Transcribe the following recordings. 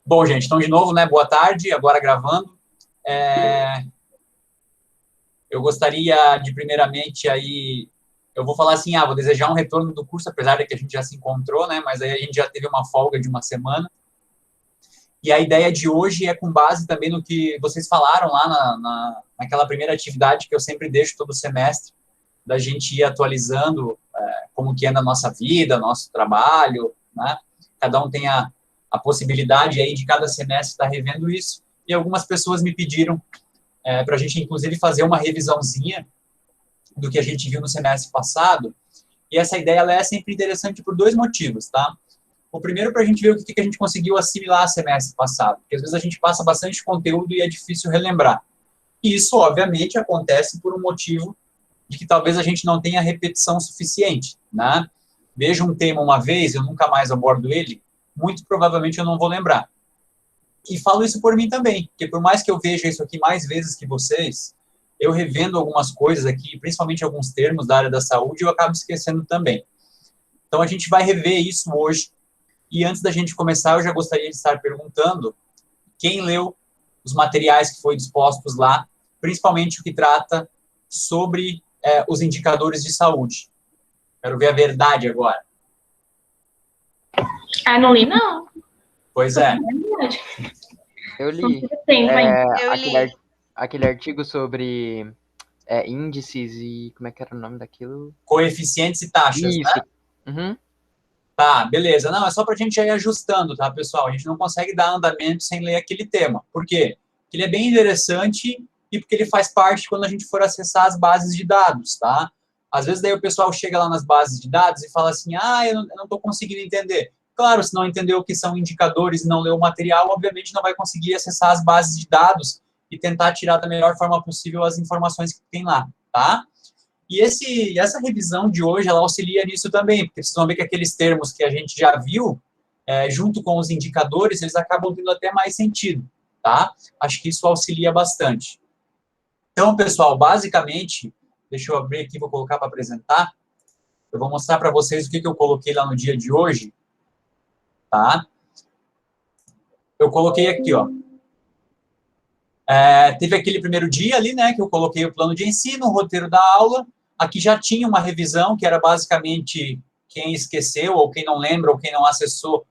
Bom, gente, então, de novo, né, boa tarde, agora gravando. Eu gostaria de, primeiramente, aí, eu vou falar assim, vou desejar um retorno do curso, apesar de que a gente já se encontrou, né, mas aí a gente já teve uma folga de uma semana. E a ideia de hoje é com base também no que vocês falaram lá naquela primeira atividade que eu sempre deixo todo semestre, da gente ir atualizando como que anda a nossa vida, nosso trabalho, né? Cada um tem a possibilidade aí de cada semestre estar revendo isso. E algumas pessoas me pediram para a gente, inclusive, fazer uma revisãozinha do que a gente viu no semestre passado. E essa ideia ela é sempre interessante por dois motivos, tá? O primeiro, para a gente ver o que a gente conseguiu assimilar semestre passado, porque às vezes a gente passa bastante conteúdo e é difícil relembrar. E isso, obviamente, acontece por um motivo de que talvez a gente não tenha repetição suficiente, né? Vejo um tema uma vez, eu nunca mais abordo ele, muito provavelmente eu não vou lembrar. E falo isso por mim também, porque por mais que eu veja isso aqui mais vezes que vocês, eu revendo algumas coisas aqui, principalmente alguns termos da área da saúde, eu acabo esquecendo também. Então a gente vai rever isso hoje. E antes da gente começar, eu já gostaria de estar perguntando quem leu os materiais que foram dispostos lá, principalmente o que trata sobre os indicadores de saúde. Quero ver a verdade agora. Não li, não. Pois é. Eu li. Eu li. Aquele artigo sobre índices e... Como é que era o nome daquilo? Coeficientes e taxas, Isso. né? Uhum. Tá, beleza. Não, é só para a gente ir ajustando, tá, pessoal? A gente não consegue dar andamento sem ler aquele tema. Por quê? Porque ele é bem interessante e porque ele faz parte quando a gente for acessar as bases de dados, tá? Às vezes daí o pessoal chega lá nas bases de dados e fala assim, eu não estou conseguindo entender. Claro, se não entendeu o que são indicadores e não leu o material, obviamente não vai conseguir acessar as bases de dados e tentar tirar da melhor forma possível as informações que tem lá, tá? E essa revisão de hoje, ela auxilia nisso também, porque vocês vão ver que aqueles termos que a gente já viu, junto com os indicadores, eles acabam tendo até mais sentido, tá? Acho que isso auxilia bastante. Então, pessoal, basicamente, deixa eu abrir aqui, vou colocar para apresentar. Eu vou mostrar para vocês o que eu coloquei lá no dia de hoje, tá? Eu coloquei aqui, ó. Teve aquele primeiro dia ali, né, que eu coloquei o plano de ensino, o roteiro da aula. Aqui já tinha uma revisão, que era basicamente quem esqueceu, ou quem não lembra, ou quem não acessou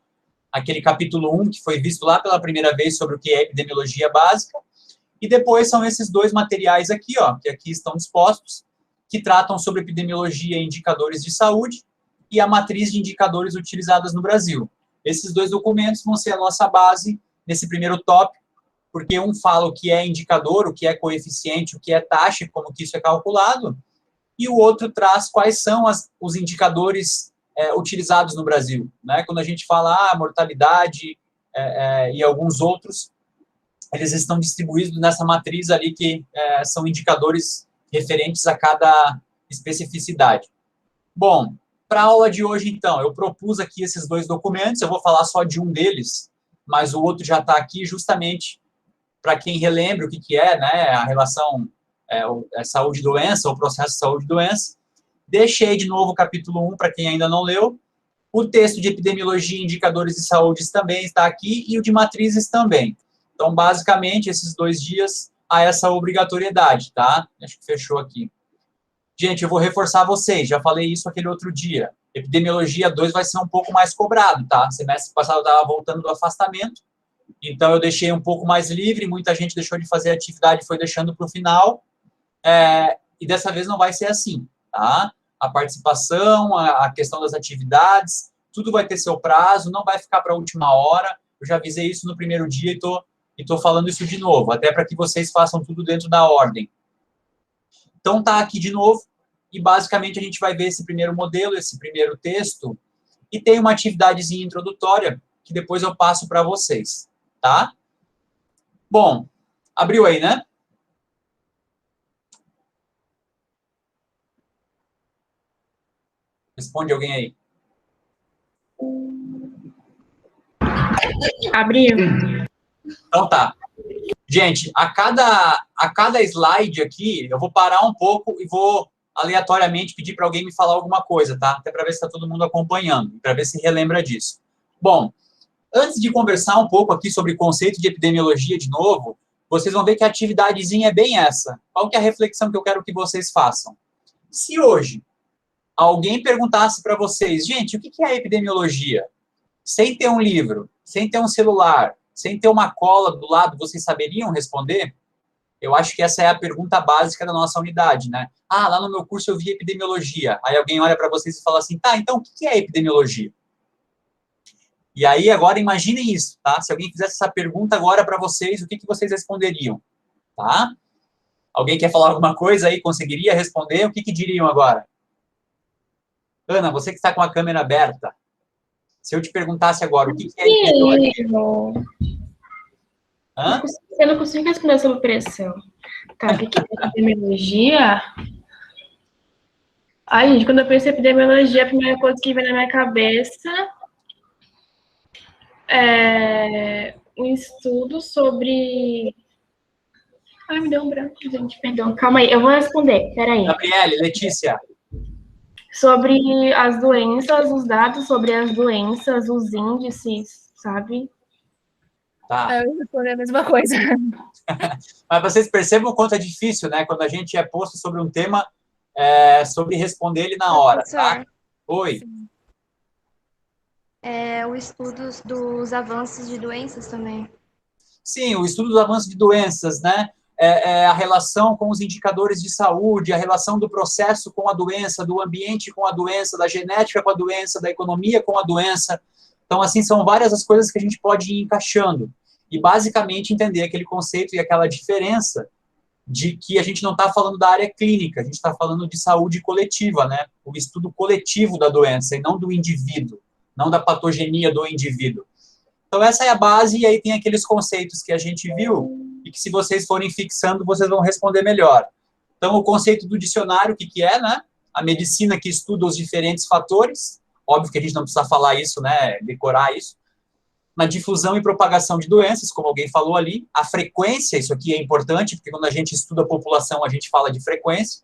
aquele capítulo 1, que foi visto lá pela primeira vez sobre o que é epidemiologia básica. E depois são esses dois materiais aqui, ó, que aqui estão dispostos, que tratam sobre epidemiologia e indicadores de saúde e a matriz de indicadores utilizadas no Brasil. Esses dois documentos vão ser a nossa base nesse primeiro tópico, porque um fala o que é indicador, o que é coeficiente, o que é taxa, como que isso é calculado, e o outro traz quais são os indicadores utilizados no Brasil, né? Quando a gente fala mortalidade e alguns outros, eles estão distribuídos nessa matriz ali que são indicadores referentes a cada especificidade. Bom, para a aula de hoje, então, eu propus aqui esses dois documentos, eu vou falar só de um deles, mas o outro já está aqui justamente para quem relembra o que é, né, a relação saúde e doença, ou processo de saúde e doença. Deixei de novo o capítulo 1 para quem ainda não leu. O texto de epidemiologia e indicadores de saúde também está aqui, e o de matrizes também. Então, basicamente, esses 2 dias há essa obrigatoriedade, tá? Acho que fechou aqui. Gente, eu vou reforçar vocês, já falei isso aquele outro dia. Epidemiologia 2 vai ser um pouco mais cobrado, tá? Semestre passado eu estava voltando do afastamento, então eu deixei um pouco mais livre, muita gente deixou de fazer atividade e foi deixando para o final, e dessa vez não vai ser assim, tá? A participação, a questão das atividades, tudo vai ter seu prazo, não vai ficar para a última hora. Eu já avisei isso no primeiro dia e tô falando isso de novo, até para que vocês façam tudo dentro da ordem. Então, tá aqui de novo, e basicamente a gente vai ver esse primeiro modelo, esse primeiro texto, e tem uma atividadezinha introdutória, que depois eu passo para vocês, tá? Bom, abriu aí, né? Responde alguém aí. Abriu. Então tá. Gente, a cada slide aqui, eu vou parar um pouco e vou aleatoriamente pedir para alguém me falar alguma coisa, tá? Até para ver se está todo mundo acompanhando, para ver se relembra disso. Bom, Antes de conversar um pouco aqui sobre o conceito de epidemiologia de novo, vocês vão ver que a atividadezinha é bem essa. Qual que é a reflexão que eu quero que vocês façam? Se hoje alguém perguntasse para vocês, gente, o que é epidemiologia? Sem ter um livro, sem ter um celular, sem ter uma cola do lado, vocês saberiam responder? Eu acho que essa é a pergunta básica da nossa unidade, né? Ah, lá no meu curso eu vi epidemiologia. Aí alguém olha para vocês e fala assim, tá, então o que é epidemiologia? E aí agora imaginem isso, tá? Se alguém fizesse essa pergunta agora para vocês, o que vocês responderiam? Tá? Alguém quer falar alguma coisa aí? Conseguiria responder? O que diriam agora? Ana, você que está com a câmera aberta, se eu te perguntasse agora, o que é epidemiologia? Hã? Eu não consigo responder sob pressão. Tá, o que é epidemiologia? Ai, gente, quando eu penso em epidemiologia, a primeira coisa que vem na minha cabeça é um estudo sobre... Ai, me deu um branco, gente, perdão. Calma aí, eu vou responder, peraí. Gabriele, Letícia. Sobre as doenças, os dados sobre as doenças, os índices, sabe? Tá. Eu respondi a mesma coisa. Mas vocês percebem o quanto é difícil, né? Quando a gente é posto sobre um tema, sobre responder ele na hora, tá? Oi. O estudo dos avanços de doenças também. Sim, o estudo dos avanços de doenças, né? A relação com os indicadores de saúde, a relação do processo com a doença, do ambiente com a doença, da genética com a doença, da economia com a doença. Então, assim, são várias as coisas que a gente pode ir encaixando. E, basicamente, entender aquele conceito e aquela diferença de que a gente não está falando da área clínica, a gente está falando de saúde coletiva, né? O estudo coletivo da doença, e não do indivíduo, não da patogenia do indivíduo. Então, essa é a base, e aí tem aqueles conceitos que a gente viu, e que se vocês forem fixando, vocês vão responder melhor. Então, o conceito do dicionário, o que é, né? A medicina que estuda os diferentes fatores, óbvio que a gente não precisa falar isso, né? Decorar isso. Na difusão e propagação de doenças, como alguém falou ali, a frequência, isso aqui é importante, porque quando a gente estuda a população, a gente fala de frequência,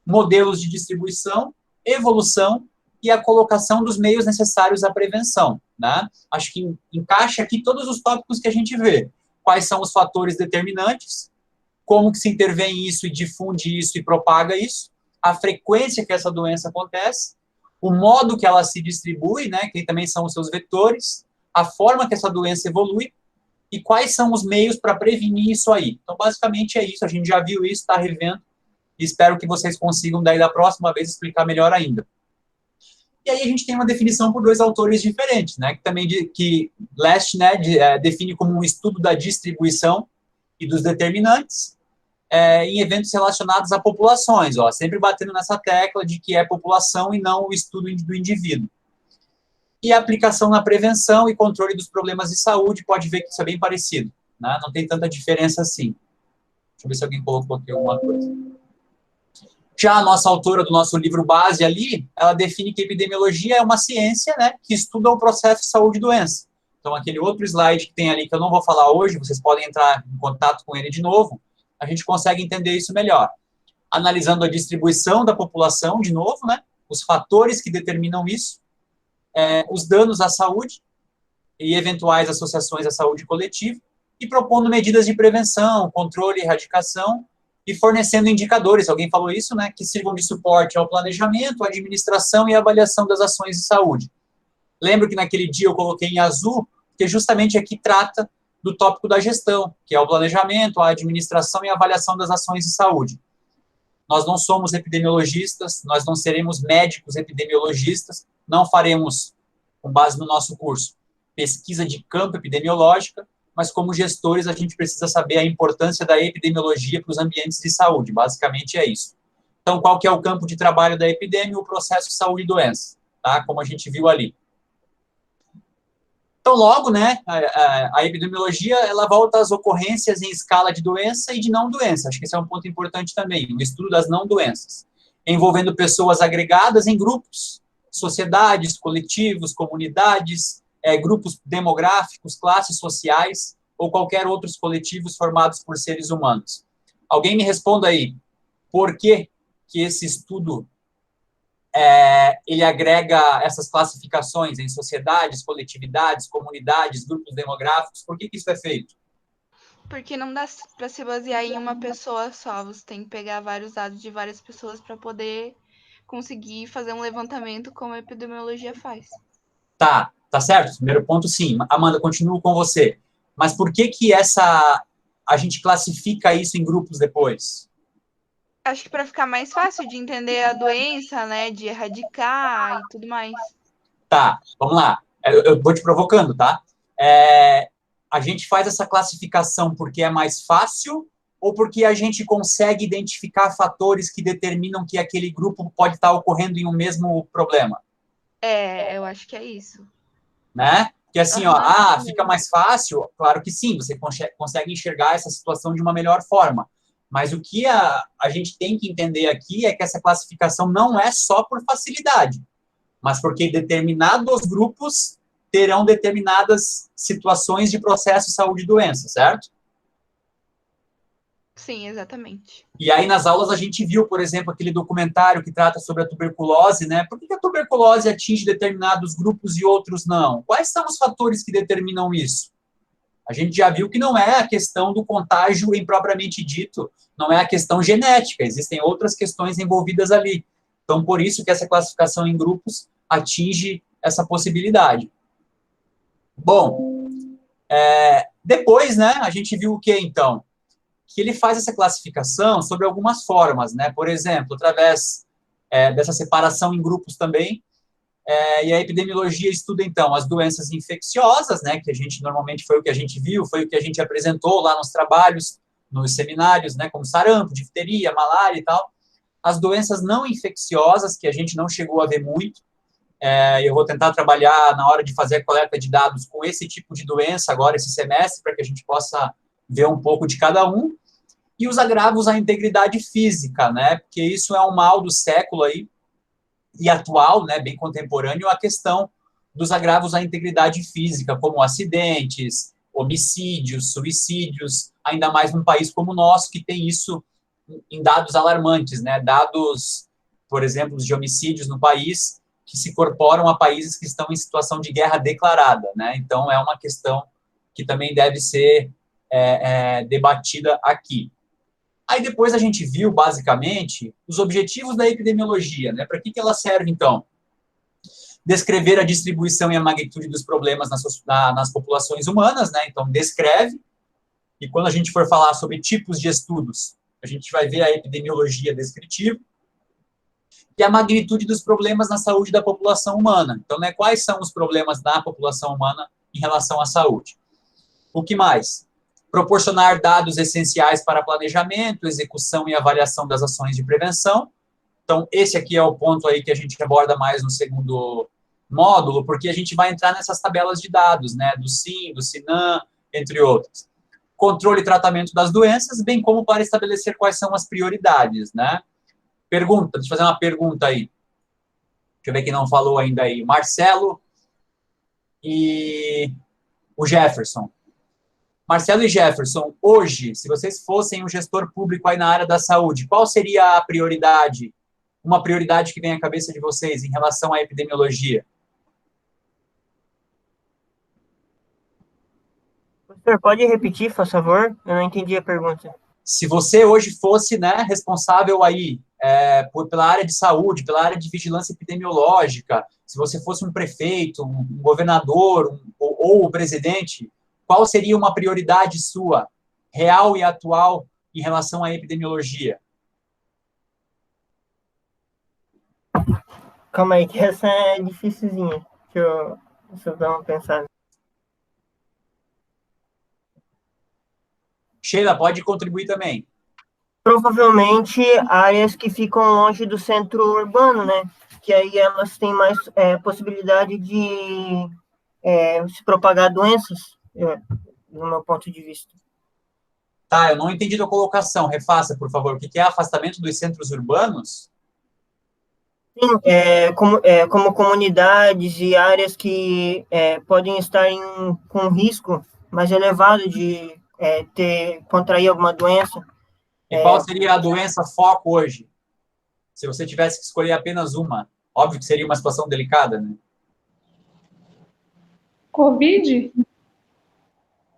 modelos de distribuição, evolução e a colocação dos meios necessários à prevenção, né? Acho que encaixa aqui todos os tópicos que a gente vê. Quais são os fatores determinantes, como que se intervém isso e difunde isso e propaga isso, a frequência que essa doença acontece, o modo que ela se distribui, né, que também são os seus vetores, a forma que essa doença evolui e quais são os meios para prevenir isso aí. Então, basicamente é isso, a gente já viu isso, está revendo, e espero que vocês consigam, daí, da próxima vez, explicar melhor ainda. E aí a gente tem uma definição por dois autores diferentes, né, que também que Last, né, define como um estudo da distribuição e dos determinantes em eventos relacionados a populações, ó, sempre batendo nessa tecla de que é população e não o estudo do indivíduo. E a aplicação na prevenção e controle dos problemas de saúde, pode ver que isso é bem parecido, né? Não tem tanta diferença assim. Deixa eu ver se alguém colocou aqui alguma coisa. Já a nossa autora do nosso livro base ali, ela define que epidemiologia é uma ciência, né, que estuda o processo de saúde e doença. Então, aquele outro slide que tem ali, que eu não vou falar hoje, vocês podem entrar em contato com ele de novo, a gente consegue entender isso melhor. Analisando a distribuição da população, de novo, né, os fatores que determinam isso, os danos à saúde e eventuais associações à saúde coletiva, e propondo medidas de prevenção, controle e erradicação, e fornecendo indicadores, alguém falou isso, né, que sirvam de suporte ao planejamento, à administração e à avaliação das ações de saúde. Lembro que naquele dia eu coloquei em azul, porque justamente aqui trata do tópico da gestão, que é o planejamento, a administração e a avaliação das ações de saúde. Nós não somos epidemiologistas, nós não seremos médicos epidemiologistas, não faremos, com base no nosso curso, pesquisa de campo epidemiológica, mas como gestores a gente precisa saber a importância da epidemiologia para os ambientes de saúde, basicamente é isso. Então, qual que é o campo de trabalho da epidemia? O processo de saúde e doença, tá? Como a gente viu ali. Então, logo, né, a epidemiologia, ela volta às ocorrências em escala de doença e de não doença. Acho que esse é um ponto importante também, o estudo das não doenças, envolvendo pessoas agregadas em grupos, sociedades, coletivos, comunidades, grupos demográficos, classes sociais, ou qualquer outros coletivos formados por seres humanos. Alguém me responda aí, por que esse estudo ele agrega essas classificações em sociedades, coletividades, comunidades, grupos demográficos. Por que isso é feito? Porque não dá para se basear em uma pessoa só. Você tem que pegar vários dados de várias pessoas para poder conseguir fazer um levantamento como a epidemiologia faz. Tá certo. Primeiro ponto, sim. Amanda, continuo com você. Mas por que a gente classifica isso em grupos depois? Acho que para ficar mais fácil de entender a doença, né, de erradicar e tudo mais. Tá, vamos lá. Eu vou te provocando, tá? A gente faz essa classificação porque é mais fácil ou porque a gente consegue identificar fatores que determinam que aquele grupo pode estar ocorrendo em um mesmo problema? Eu acho que é isso. Né? Que assim, fica mais fácil? Claro que sim, você consegue enxergar essa situação de uma melhor forma. Mas o que a gente tem que entender aqui é que essa classificação não é só por facilidade, mas porque determinados grupos terão determinadas situações de processo saúde e doença, certo? Sim, exatamente. E aí, nas aulas, a gente viu, por exemplo, aquele documentário que trata sobre a tuberculose, né? Por que a tuberculose atinge determinados grupos e outros não? Quais são os fatores que determinam isso? A gente já viu que não é a questão do contágio em propriamente dito, não é a questão genética, existem outras questões envolvidas ali. Então, por isso que essa classificação em grupos atinge essa possibilidade. Bom, depois, né, a gente viu o que, então? Que ele faz essa classificação sobre algumas formas, né? Por exemplo, através dessa separação em grupos também, e a epidemiologia estuda, então, as doenças infecciosas, né, que a gente normalmente foi o que a gente viu, foi o que a gente apresentou lá nos trabalhos, nos seminários, né, como sarampo, difteria, malária e tal. As doenças não infecciosas, que a gente não chegou a ver muito, eu vou tentar trabalhar na hora de fazer a coleta de dados com esse tipo de doença agora, esse semestre, para que a gente possa ver um pouco de cada um. E os agravos à integridade física, né, porque isso é um mal do século aí, e atual, né, bem contemporâneo, a questão dos agravos à integridade física, como acidentes, homicídios, suicídios, ainda mais num país como o nosso, que tem isso em dados alarmantes, né, dados, por exemplo, de homicídios no país, que se incorporam a países que estão em situação de guerra declarada, né, então é uma questão que também deve ser debatida aqui. Aí depois a gente viu, basicamente, os objetivos da epidemiologia, né? Para que ela serve, então? Descrever a distribuição e a magnitude dos problemas nas populações humanas, né? Então, descreve, e quando a gente for falar sobre tipos de estudos, a gente vai ver a epidemiologia descritiva, e a magnitude dos problemas na saúde da população humana. Então, né, quais são os problemas da população humana em relação à saúde? O que mais? Proporcionar dados essenciais para planejamento, execução e avaliação das ações de prevenção. Então, esse aqui é o ponto aí que a gente aborda mais no segundo módulo, porque a gente vai entrar nessas tabelas de dados, né, do SIM, do SINAM, entre outros. Controle e tratamento das doenças, bem como para estabelecer quais são as prioridades, né. Pergunta, deixa eu fazer uma pergunta aí. Deixa eu ver quem não falou ainda aí. Marcelo e o Jefferson. Marcelo e Jefferson, hoje, se vocês fossem um gestor público aí na área da saúde, qual seria a prioridade, uma prioridade que vem à cabeça de vocês em relação à epidemiologia? Professor, pode repetir, por favor? Eu não entendi a pergunta. Se você hoje fosse, né, responsável aí pela área de saúde, pela área de vigilância epidemiológica, se você fosse um prefeito, um governador ou o presidente, qual seria uma prioridade sua, real e atual, em relação à epidemiologia? Calma aí, que essa é dificilzinha. Deixa eu dar uma pensada. Sheila, pode contribuir também. Provavelmente áreas que ficam longe do centro urbano, né? Que aí elas têm mais possibilidade de se propagar doenças, no meu ponto de vista. Tá, eu não entendi a colocação. Refaça, por favor. O que é afastamento dos centros urbanos? Sim, como comunidades e áreas que podem estar com risco mais elevado de contrair alguma doença. E qual seria a doença foco hoje? Se você tivesse que escolher apenas uma, Óbvio que seria uma situação delicada, né? Covid?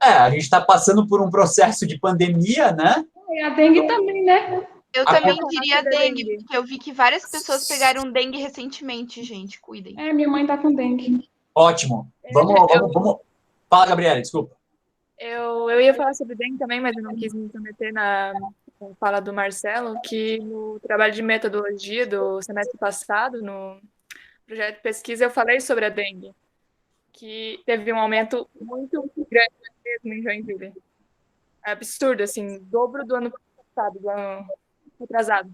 A gente está passando por um processo de pandemia, né? E a dengue também, né? Eu A também co- diria dengue, porque eu vi que várias pessoas pegaram dengue recentemente, gente. Cuidem. Minha mãe tá com dengue. Ótimo. Vamos. Fala, Gabriela, desculpa. Eu ia falar sobre dengue também, mas eu não quis me intrometer na fala do Marcelo, que no trabalho de metodologia do semestre passado, no projeto de pesquisa, eu falei sobre a dengue, que teve um aumento muito grande mesmo em Joinville. É absurdo, assim, dobro do ano passado, do ano retrasado.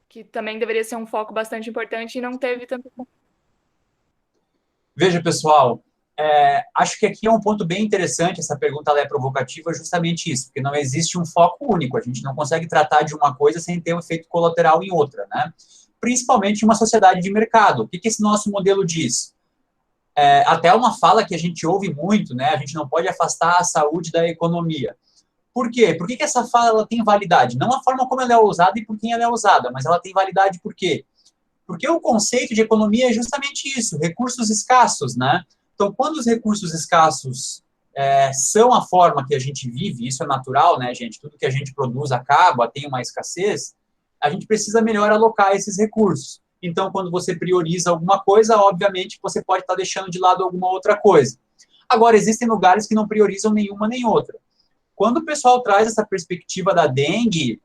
Que também deveria ser um foco bastante importante e não teve tanto. Veja, pessoal, acho que aqui é um ponto bem interessante, essa pergunta ela é provocativa, justamente isso, porque não existe um foco único, a gente não consegue tratar de uma coisa sem ter um efeito colateral em outra, né? Principalmente em uma sociedade de mercado. O que esse nosso modelo diz? Até uma fala que a gente ouve muito, né? A gente não pode afastar a saúde da economia. Por quê? Por que essa fala ela tem validade? Não a forma como ela é usada e por quem ela é usada, mas ela tem validade por quê? Porque o conceito de economia é justamente isso, recursos escassos, né? Então, quando os recursos escassos são a forma que a gente vive, isso é natural, né, gente? Tudo que a gente produz acaba, tem uma escassez, a gente precisa melhor alocar esses recursos. Então, quando você prioriza alguma coisa, obviamente, você pode estar deixando de lado alguma outra coisa. Agora, existem lugares que não priorizam nenhuma nem outra. Quando o pessoal traz essa perspectiva da dengue,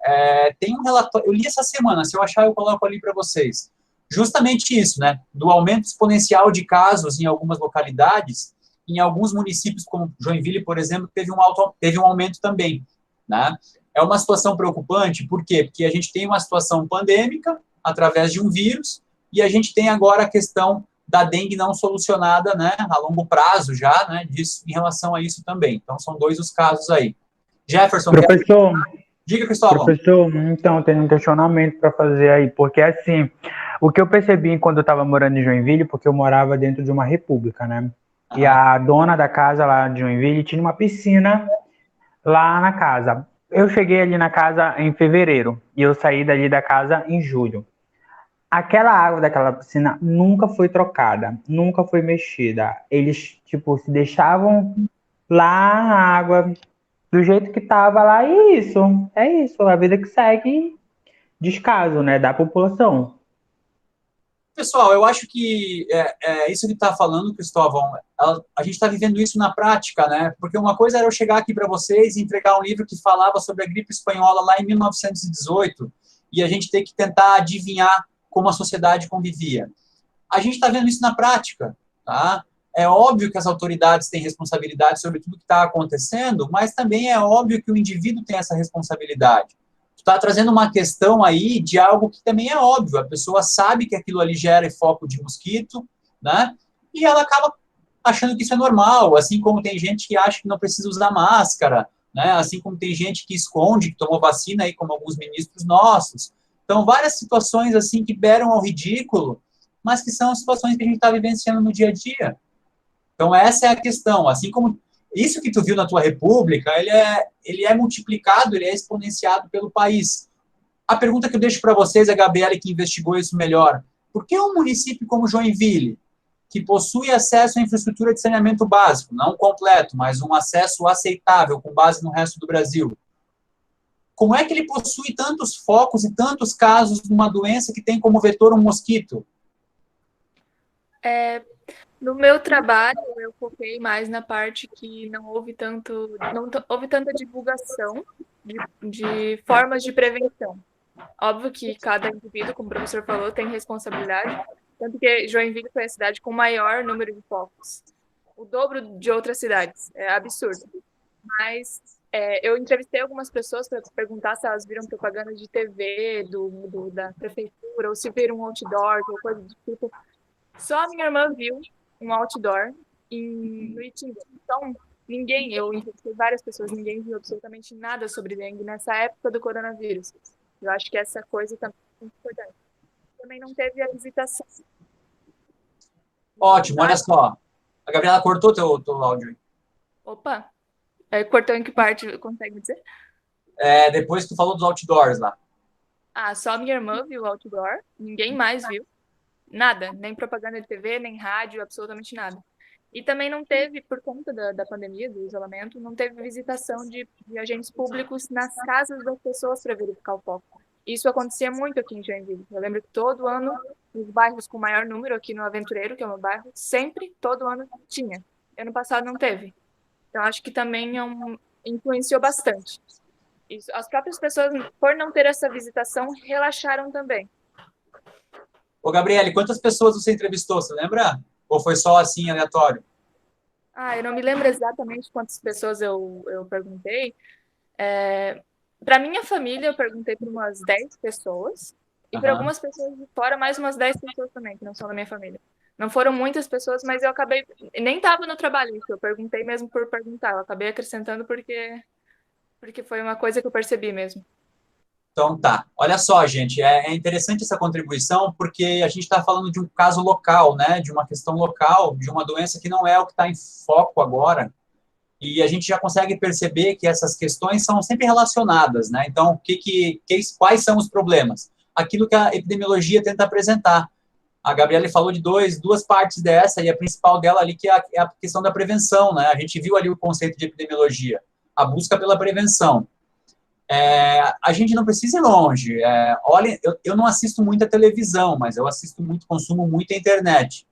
tem um relatório, eu li essa semana, se eu achar eu coloco ali para vocês. Justamente isso, né? Do aumento exponencial de casos em algumas localidades, em alguns municípios, como Joinville, por exemplo, teve um aumento também, né? É uma situação preocupante, por quê? Porque a gente tem uma situação pandêmica, através de um vírus, e a gente tem agora a questão da dengue não solucionada, né? A longo prazo já, né? Disso, em relação a isso também. Então, são dois os casos aí. Jefferson, Professor, diga, Cristóvão. Professor, então, tem um questionamento para fazer aí, porque assim, o que eu percebi quando eu estava morando em Joinville, porque eu morava dentro de uma república, né? E a dona da casa lá de Joinville tinha uma piscina lá na casa. Eu cheguei ali na casa em fevereiro e eu saí dali da casa em julho. Aquela água daquela piscina nunca foi trocada, nunca foi mexida. Eles, tipo, se deixavam lá a água do jeito que tava lá, e é isso, a vida que segue descaso, né, da população. Pessoal, eu acho que isso que está falando, Cristóvão, a gente está vivendo isso na prática, né? Porque uma coisa era eu chegar aqui para vocês e entregar um livro que falava sobre a gripe espanhola lá em 1918 e a gente ter que tentar adivinhar como a sociedade convivia. A gente está vendo isso na prática, tá? É óbvio que as autoridades têm responsabilidade sobre tudo que está acontecendo, mas também é óbvio que o indivíduo tem essa responsabilidade. Tu está trazendo uma questão aí de algo que também é óbvio. A pessoa sabe que aquilo ali gera foco de mosquito, né? E ela acaba achando que isso é normal, assim como tem gente que acha que não precisa usar máscara, né? Assim como tem gente que esconde que tomou vacina aí, como alguns ministros nossos. Então, várias situações assim que beiram ao ridículo, mas que são situações que a gente está vivenciando no dia a dia. Então, essa é a questão. Assim como isso que tu viu na tua república, ele é multiplicado, ele é exponenciado pelo país. A pergunta que eu deixo para vocês, a Gabriela que investigou isso melhor, por que um município como Joinville, que possui acesso à infraestrutura de saneamento básico, não completo, mas um acesso aceitável com base no resto do Brasil, como é que ele possui tantos focos e tantos casos de uma doença que tem como vetor um mosquito? No meu trabalho, eu foquei mais na parte que não houve tanta divulgação de formas de prevenção. Óbvio que cada indivíduo, como o professor falou, tem responsabilidade, tanto que Joinville foi a cidade com o maior número de focos, o dobro de outras cidades, é absurdo. Mas eu entrevistei algumas pessoas para perguntar se elas viram propaganda de TV da prefeitura, ou se viram um outdoor, ou coisa do tipo. Só a minha irmã viu um outdoor no Itinga. Então, eu entrevistei várias pessoas, ninguém viu absolutamente nada sobre dengue nessa época do coronavírus. Eu acho que essa coisa também é muito importante. Também não teve a visitação. Ótimo, olha só. A Gabriela cortou teu áudio aí. Opa! Cortou em que parte, consegue me dizer? Depois que tu falou dos outdoors lá. Só minha irmã viu o outdoor, ninguém mais viu. nada, nem propaganda de TV, nem rádio, absolutamente nada. E também não teve, por conta da pandemia, do isolamento, não teve visitação de agentes públicos nas casas das pessoas para verificar o foco. Isso acontecia muito aqui em Joinville. Eu lembro que todo ano, nos bairros com maior número, aqui no Aventureiro, que é o meu bairro, sempre, todo ano, tinha. Ano passado não teve. Então, acho que também influenciou bastante. Isso. As próprias pessoas, por não ter essa visitação, relaxaram também. Ô, Gabriele, quantas pessoas você entrevistou, você lembra? Ou foi só assim, aleatório? Eu não me lembro exatamente quantas pessoas eu perguntei. Para minha família, eu perguntei para umas 10 pessoas. E para algumas pessoas de fora, mais umas 10 pessoas também, que não são da minha família. Não foram muitas pessoas, mas eu acabei... Nem estava no trabalho isso, eu perguntei mesmo por perguntar. Eu acabei acrescentando porque foi uma coisa que eu percebi mesmo. Então tá. Olha só, gente, é interessante essa contribuição porque a gente está falando de um caso local, né? De uma questão local, de uma doença que não é o que está em foco agora. E a gente já consegue perceber que essas questões são sempre relacionadas, né? Então, quais são os problemas? Aquilo que a epidemiologia tenta apresentar. A Gabriele falou de duas partes dessa, e a principal dela ali que é a questão da prevenção, né? A gente viu ali o conceito de epidemiologia, a busca pela prevenção. A gente não precisa ir longe. Olha, eu não assisto muito a televisão, mas eu consumo muito a internet.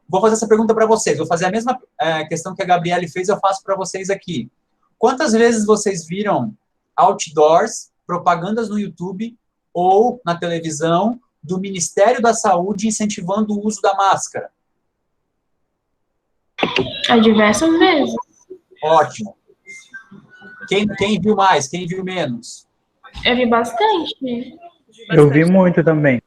Vou fazer essa pergunta para vocês. Vou fazer a mesma questão que a Gabriele fez, eu faço para vocês aqui. Quantas vezes vocês viram outdoors, propagandas no YouTube ou na televisão do Ministério da Saúde incentivando o uso da máscara? Diversas vezes. Ótimo. Quem viu mais? Quem viu menos? Eu vi bastante. Eu vi muito também.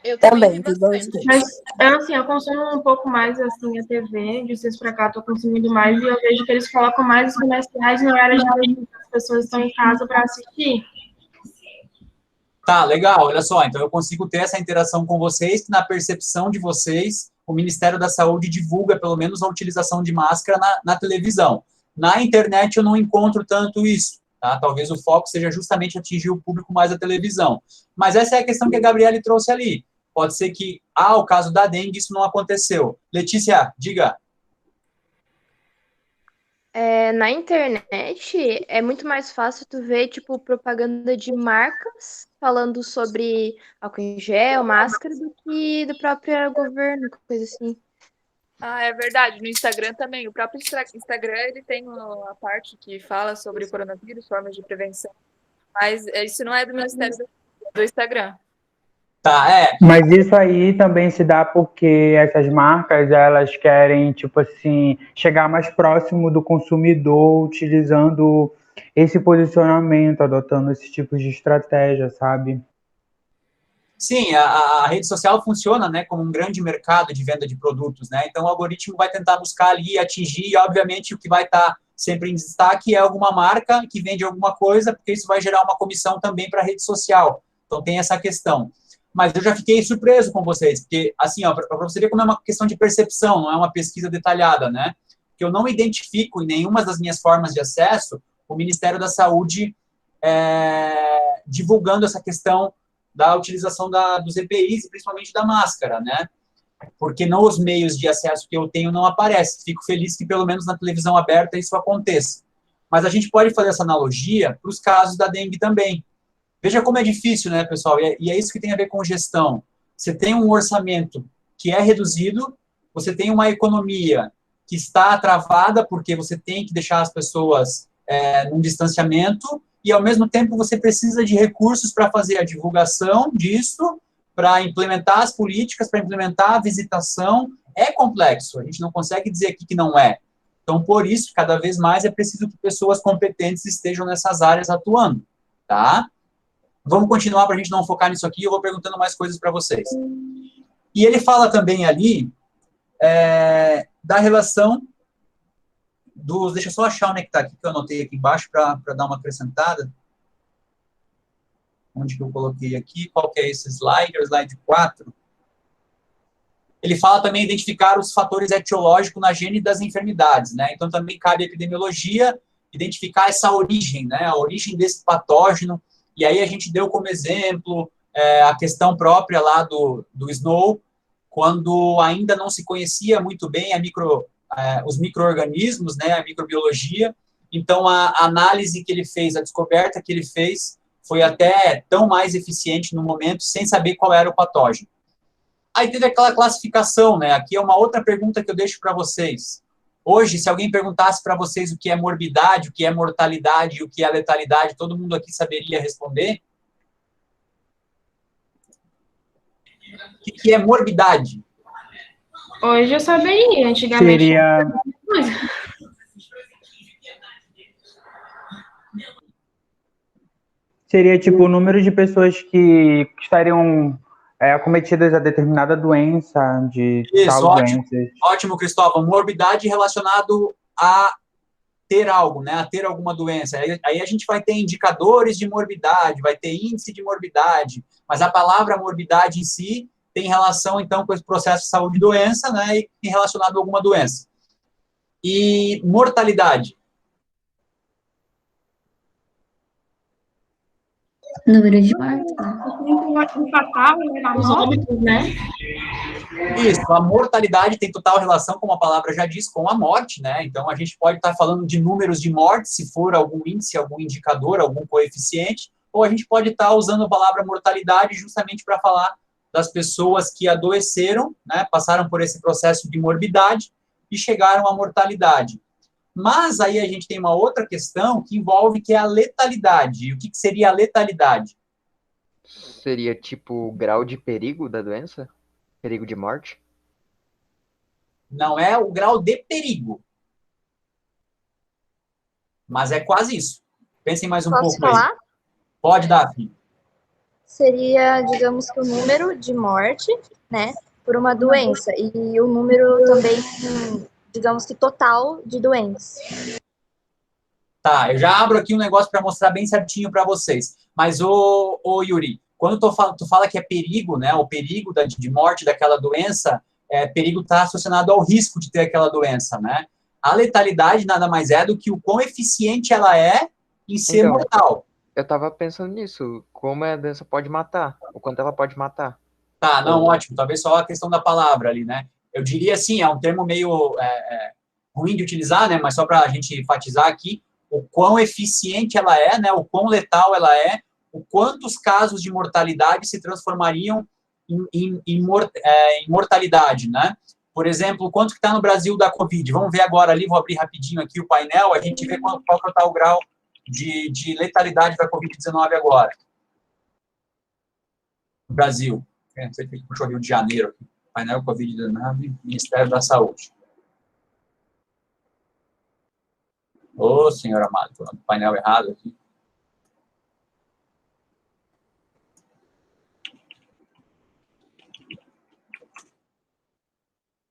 Eu também vi bastante. Mas, assim, eu consumo um pouco mais, assim, a TV, de vocês pra cá, eu tô consumindo mais, e eu vejo que eles colocam mais os comerciais no horário de as pessoas estão em casa para assistir. Tá, legal, olha só, então eu consigo ter essa interação com vocês, que na percepção de vocês, o Ministério da Saúde divulga pelo menos a utilização de máscara na televisão. Na internet eu não encontro tanto isso, tá? Talvez o foco seja justamente atingir o público mais da televisão. Mas essa é a questão que a Gabriele trouxe ali. Pode ser que, o caso da dengue, isso não aconteceu. Letícia, diga. Na internet é muito mais fácil tu ver, tipo, propaganda de marcas falando sobre álcool em gel, máscara, do que do próprio governo, coisa assim. É verdade. No Instagram também. O próprio Instagram, ele tem a parte que fala sobre o coronavírus, formas de prevenção. Mas isso não é do Ministério do Instagram. Tá, Mas isso aí também se dá porque essas marcas, elas querem, tipo assim, chegar mais próximo do consumidor, utilizando esse posicionamento, adotando esse tipo de estratégia, sabe? Sim, a rede social funciona, né, como um grande mercado de venda de produtos, né? Então o algoritmo vai tentar buscar ali, atingir, e obviamente o que vai estar sempre em destaque é alguma marca que vende alguma coisa, porque isso vai gerar uma comissão também para a rede social. Então tem essa questão. Mas eu já fiquei surpreso com vocês, porque, assim, para você ver como é uma questão de percepção, não é uma pesquisa detalhada, né? Que eu não identifico em nenhuma das minhas formas de acesso o Ministério da Saúde divulgando essa questão da utilização dos EPIs e principalmente da máscara, né? Porque nos meios de acesso que eu tenho não aparece. Fico feliz que pelo menos na televisão aberta isso aconteça. Mas a gente pode fazer essa analogia para os casos da dengue também. Veja como é difícil, né, pessoal? E é isso que tem a ver com gestão. Você tem um orçamento que é reduzido, você tem uma economia que está travada porque você tem que deixar as pessoas num distanciamento, e ao mesmo tempo você precisa de recursos para fazer a divulgação disso, para implementar as políticas, para implementar a visitação. É complexo, a gente não consegue dizer aqui que não é. Então, por isso, cada vez mais é preciso que pessoas competentes estejam nessas áreas atuando, tá? Vamos continuar para a gente não focar nisso aqui, eu vou perguntando mais coisas para vocês. E ele fala também ali da relação dos... Deixa eu só achar onde é que está aqui, que eu anotei aqui embaixo para dar uma acrescentada. Onde que eu coloquei aqui? Qual que é esse slide? É o slide 4. Ele fala também identificar os fatores etiológicos na gene das enfermidades, né? Então, também cabe à epidemiologia identificar essa origem, né? A origem desse patógeno. E aí a gente deu como exemplo a questão própria lá do Snow, quando ainda não se conhecia muito bem os micro-organismos, né, a microbiologia. Então, a análise que ele fez, a descoberta que ele fez, foi até tão mais eficiente no momento, sem saber qual era o patógeno. Aí teve aquela classificação, né? Aqui é uma outra pergunta que eu deixo para vocês. Hoje, se alguém perguntasse para vocês o que é morbidade, o que é mortalidade e o que é letalidade, todo mundo aqui saberia responder? O que é morbidade? Hoje eu saberia, antigamente. Seria, seria tipo o número de pessoas que estariam acometidas a determinada doença, de Isso, tal ótimo. doença. Ótimo, Cristóvão. Morbidade relacionado a ter algo, né? A ter alguma doença. Aí a gente vai ter indicadores de morbidade, vai ter índice de morbidade, mas a palavra morbidade em si tem relação, então, com esse processo de saúde e doença, né? E relacionado a alguma doença. E mortalidade. Número de mortes, né? Um fatal, né? Os óbitos, né? Isso, a mortalidade tem total relação, como a palavra já diz, com a morte, né? Então, a gente pode estar falando de números de mortes, se for algum índice, algum indicador, algum coeficiente, ou a gente pode estar usando a palavra mortalidade justamente para falar das pessoas que adoeceram, né? Passaram por esse processo de morbidade e chegaram à mortalidade. Mas aí a gente tem uma outra questão que envolve que é a letalidade. E o que seria a letalidade? Seria tipo o grau de perigo da doença? Perigo de morte? Não é o grau de perigo. Mas é quase isso. Pensem mais um Posso pouco aí. falar? Pode, Daphne. Seria, digamos que o número de morte, né, por uma doença. E o número também, digamos que total de doentes. Tá, eu já abro aqui um negócio para mostrar bem certinho para vocês. Mas, ô Yuri, quando tu fala que é perigo, né, o perigo de morte daquela doença, perigo está associado ao risco de ter aquela doença, né? A letalidade nada mais é do que o quão eficiente ela é em ser Então, mortal. eu tava pensando nisso. Como a doença pode matar? O quanto ela pode matar? Tá, não, ótimo. Talvez só a questão da palavra ali, né? Eu diria assim, é um termo meio ruim de utilizar, né? Mas só para a gente enfatizar aqui, o quão eficiente ela é, né? O quão letal ela é, o quantos casos de mortalidade se transformariam em mortalidade, né? Por exemplo, quanto que está no Brasil da Covid? Vamos ver agora ali, vou abrir rapidinho aqui o painel, a gente vê qual que está o grau de letalidade da Covid-19 agora. Brasil. Não sei se puxou Rio de Janeiro aqui. Painel Covid-19, Ministério da Saúde. Ô, senhor amado, tô no painel errado aqui.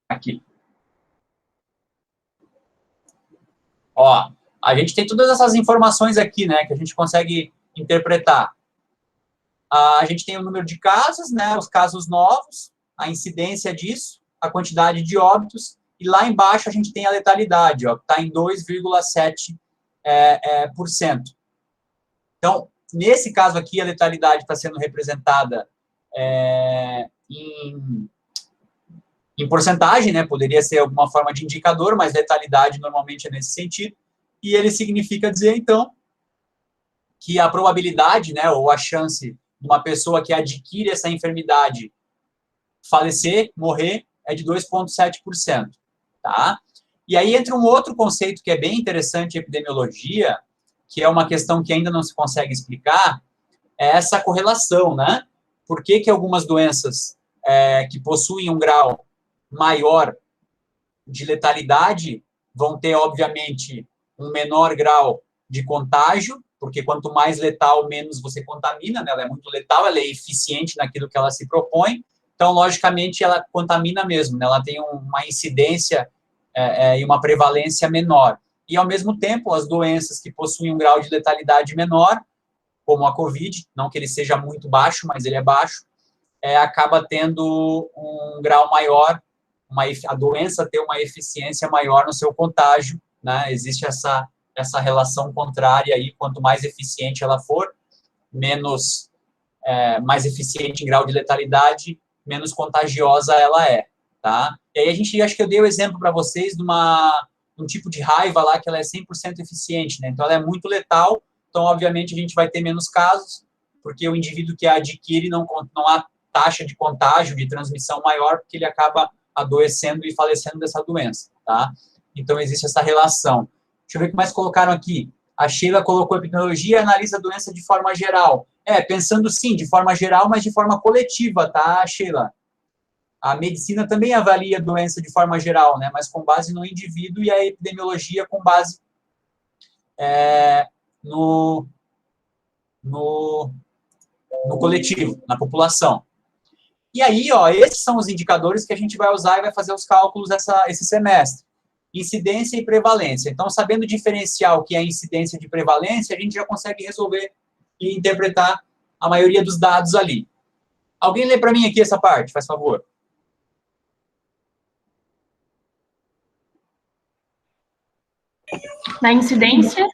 Aqui. Ó, a gente tem todas essas informações aqui, né, que a gente consegue interpretar. A gente tem o número de casos, né, os casos novos, a incidência disso, a quantidade de óbitos, e lá embaixo a gente tem a letalidade, ó, que está em 2,7%. Então, nesse caso aqui, a letalidade está sendo representada em porcentagem, né, poderia ser alguma forma de indicador, mas letalidade normalmente é nesse sentido, e ele significa dizer, então, que a probabilidade, né, ou a chance de uma pessoa que adquire essa enfermidade falecer, morrer, é de 2,7%, tá? E aí entra um outro conceito que é bem interessante em epidemiologia, que é uma questão que ainda não se consegue explicar, é essa correlação, né? Por que algumas doenças que possuem um grau maior de letalidade vão ter, obviamente, um menor grau de contágio, porque quanto mais letal, menos você contamina, né? Ela é muito letal, ela é eficiente naquilo que ela se propõe, então, logicamente, ela contamina mesmo, né? Ela tem uma incidência e uma prevalência menor. E, ao mesmo tempo, as doenças que possuem um grau de letalidade menor, como a Covid, não que ele seja muito baixo, mas ele é baixo, acaba tendo um grau maior, a doença ter uma eficiência maior no seu contágio, né? Existe essa relação contrária aí, quanto mais eficiente ela for, menos mais eficiente em grau de letalidade, menos contagiosa ela é, tá? E aí acho que eu dei o exemplo para vocês de um tipo de raiva lá que ela é 100% eficiente, né? Então ela é muito letal, então obviamente a gente vai ter menos casos, porque o indivíduo que a adquire não há taxa de contágio, de transmissão maior, porque ele acaba adoecendo e falecendo dessa doença, tá? Então existe essa relação. Deixa eu ver o que mais colocaram aqui. A Sheila colocou epidemiologia e analisa a doença de forma geral. Pensando sim, de forma geral, mas de forma coletiva, tá, Sheila? A medicina também avalia a doença de forma geral, né? Mas com base no indivíduo, e a epidemiologia com base no coletivo, na população. E aí, esses são os indicadores que a gente vai usar e vai fazer os cálculos esse semestre. Incidência e prevalência. Então, sabendo diferenciar o que é incidência de prevalência, a gente já consegue resolver e interpretar a maioria dos dados ali. Alguém lê para mim aqui essa parte, faz favor. Na incidência?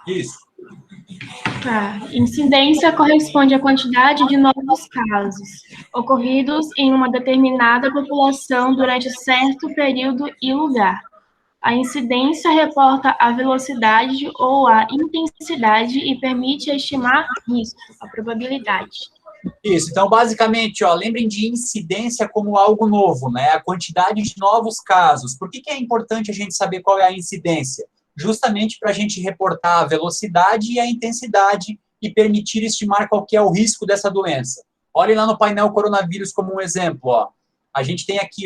Isso. Incidência corresponde à quantidade de novos casos ocorridos em uma determinada população durante certo período e lugar. A incidência reporta a velocidade ou a intensidade e permite estimar risco, a probabilidade. Isso, então, basicamente, lembrem de incidência como algo novo, né? A quantidade de novos casos. Por que é importante a gente saber qual é a incidência? Justamente para a gente reportar a velocidade e a intensidade e permitir estimar qual que é o risco dessa doença. Olhem lá no painel coronavírus como um exemplo, A gente tem aqui,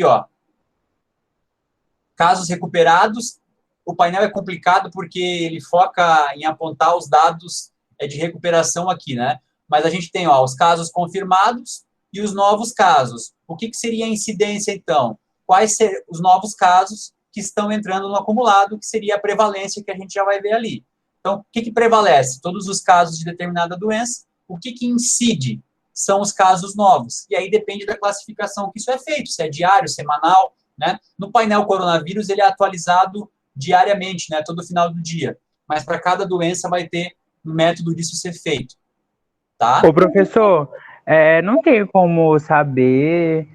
casos recuperados. O painel é complicado porque ele foca em apontar os dados de recuperação aqui, né? Mas a gente tem, os casos confirmados e os novos casos. O que seria a incidência, então? Quais seriam os novos casos que estão entrando no acumulado, que seria a prevalência que a gente já vai ver ali. Então, o que prevalece? Todos os casos de determinada doença. O que incide? São os casos novos. E aí depende da classificação que isso é feito, se é diário, semanal, né? No painel coronavírus, ele é atualizado diariamente, né? Todo final do dia. Mas para cada doença vai ter um método disso ser feito. Tá? Ô, professor, não tem como saber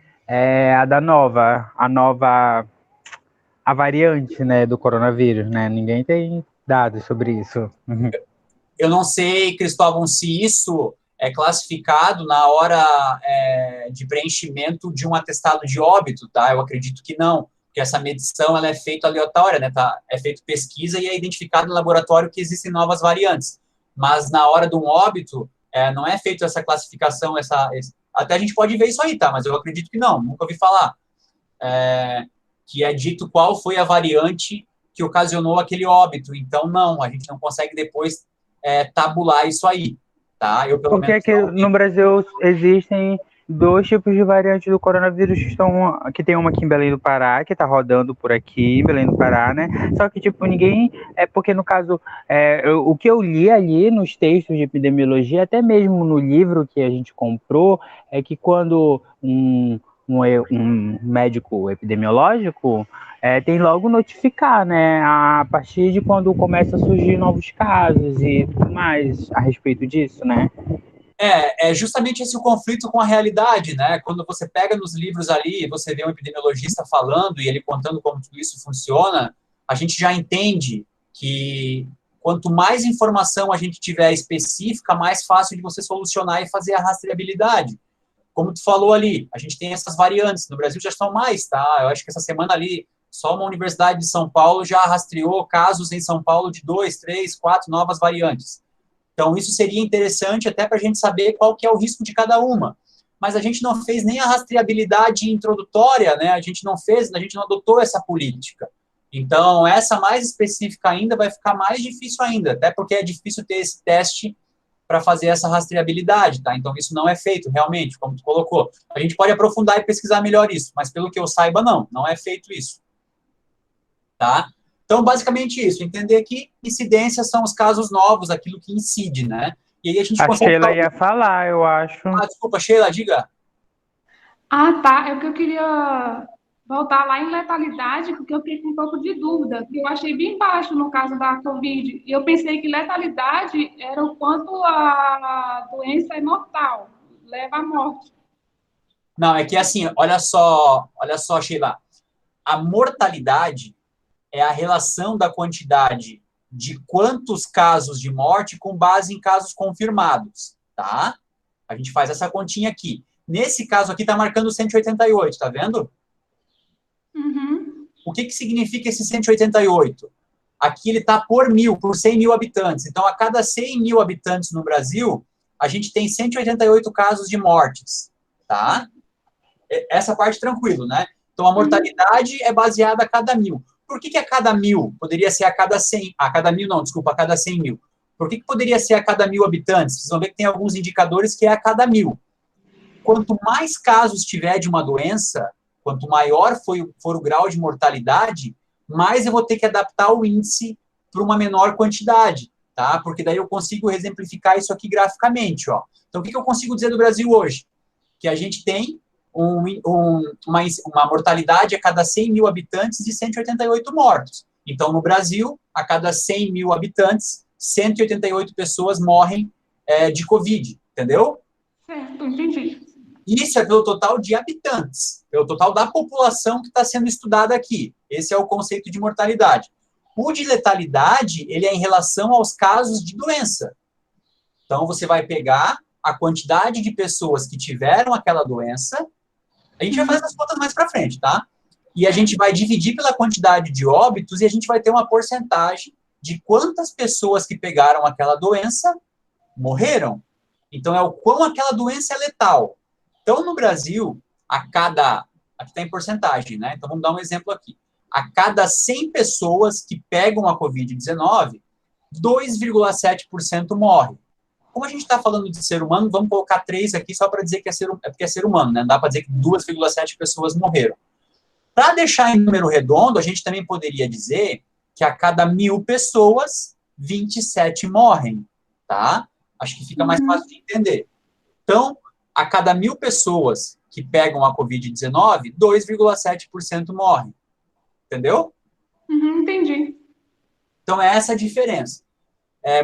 a variante, né, do coronavírus, né? Ninguém tem dados sobre isso. Eu não sei, Cristóvão, se isso é classificado na hora de preenchimento de um atestado de óbito, tá? Eu acredito que não, porque essa medição ela é feita aleatória, né? É feita pesquisa e é identificado no laboratório que existem novas variantes. Mas na hora de um óbito, não é feita essa classificação, até a gente pode ver isso aí, tá? Mas eu acredito que não, nunca ouvi falar. Que é dito qual foi a variante que ocasionou aquele óbito. Então, não, a gente não consegue depois tabular isso aí, tá? Porque aqui no Brasil existem 2 tipos de variantes do coronavírus que tem uma aqui em Belém do Pará, que tá rodando por aqui, em Belém do Pará, né? Só que, ninguém... porque, no caso, o que eu li ali nos textos de epidemiologia, até mesmo no livro que a gente comprou, é que quando um médico epidemiológico tem logo notificar, né, a partir de quando começa a surgir novos casos e tudo mais a respeito disso, né? É justamente esse o conflito com a realidade, né? Quando você pega nos livros ali, você vê um epidemiologista falando e ele contando como tudo isso funciona, a gente já entende que quanto mais informação a gente tiver específica, mais fácil de você solucionar e fazer a rastreabilidade. Como tu falou ali, a gente tem essas variantes. No Brasil já estão mais, tá? Eu acho que essa semana ali, só uma universidade de São Paulo já rastreou casos em São Paulo de 2, 3, 4 novas variantes. Então, isso seria interessante até para a gente saber qual que é o risco de cada uma. Mas a gente não fez nem a rastreabilidade introdutória, né? A gente não adotou essa política. Então, essa mais específica ainda vai ficar mais difícil ainda, até porque é difícil ter esse teste para fazer essa rastreabilidade, tá? Então, isso não é feito, realmente, como tu colocou. A gente pode aprofundar e pesquisar melhor isso, mas pelo que eu saiba, não é feito isso. Tá? Então, basicamente isso, entender que incidências são os casos novos, aquilo que incide, né? E aí a gente consegue... Sheila ia falar, eu acho. Desculpa, Sheila, diga. Tá, é o que eu queria voltar lá em letalidade, porque eu fiquei com um pouco de dúvida, que eu achei bem baixo no caso da Covid, e eu pensei que letalidade era o quanto a doença é mortal. leva à morte. Não, é que assim, olha só, Sheila. A mortalidade é a relação da quantidade de quantos casos de morte com base em casos confirmados, tá? A gente faz essa continha aqui. Nesse caso aqui tá marcando 188, tá vendo? Uhum. O que significa esse 188? Aqui ele tá por 100 mil habitantes. Então, a cada 100 mil habitantes no Brasil, a gente tem 188 casos de mortes, tá? Essa parte tranquilo, né? Então, a mortalidade é baseada a cada 1.000. Por que a cada 1.000? Poderia ser a cada 100... A cada 1.000 não, desculpa, a cada 100 mil. Por que poderia ser a cada 1.000 habitantes? Vocês vão ver que tem alguns indicadores que é a cada 1.000. Quanto mais casos tiver de uma doença, quanto maior for o grau de mortalidade, mais eu vou ter que adaptar o índice para uma menor quantidade, tá? Porque daí eu consigo exemplificar isso aqui graficamente, ó. Então, o que eu consigo dizer do Brasil hoje? Que a gente tem uma mortalidade a cada 100 mil habitantes de 188 mortos. Então, no Brasil, a cada 100 mil habitantes, 188 pessoas morrem de Covid, entendeu? Certo, entendi. Isso é pelo total de habitantes, pelo total da população que está sendo estudada aqui. Esse é o conceito de mortalidade. O de letalidade, ele é em relação aos casos de doença. Então, você vai pegar a quantidade de pessoas que tiveram aquela doença, a gente vai fazer as contas mais para frente, tá? E a gente vai dividir pela quantidade de óbitos e a gente vai ter uma porcentagem de quantas pessoas que pegaram aquela doença morreram. Então, é o quão aquela doença é letal. Então, no Brasil, aqui está em porcentagem, né? Então, vamos dar um exemplo aqui. A cada 100 pessoas que pegam a Covid-19, 2,7% morre. Como a gente está falando de ser humano, vamos colocar 3 aqui só para dizer que porque é ser humano, né? Não dá para dizer que 2,7 pessoas morreram. Para deixar em número redondo, a gente também poderia dizer que a cada 1.000 pessoas, 27 morrem, tá? Acho que fica mais fácil de entender. Então, a cada 1.000 pessoas que pegam a Covid-19, 2,7% morrem. Entendeu? Entendi. Então, é essa a diferença.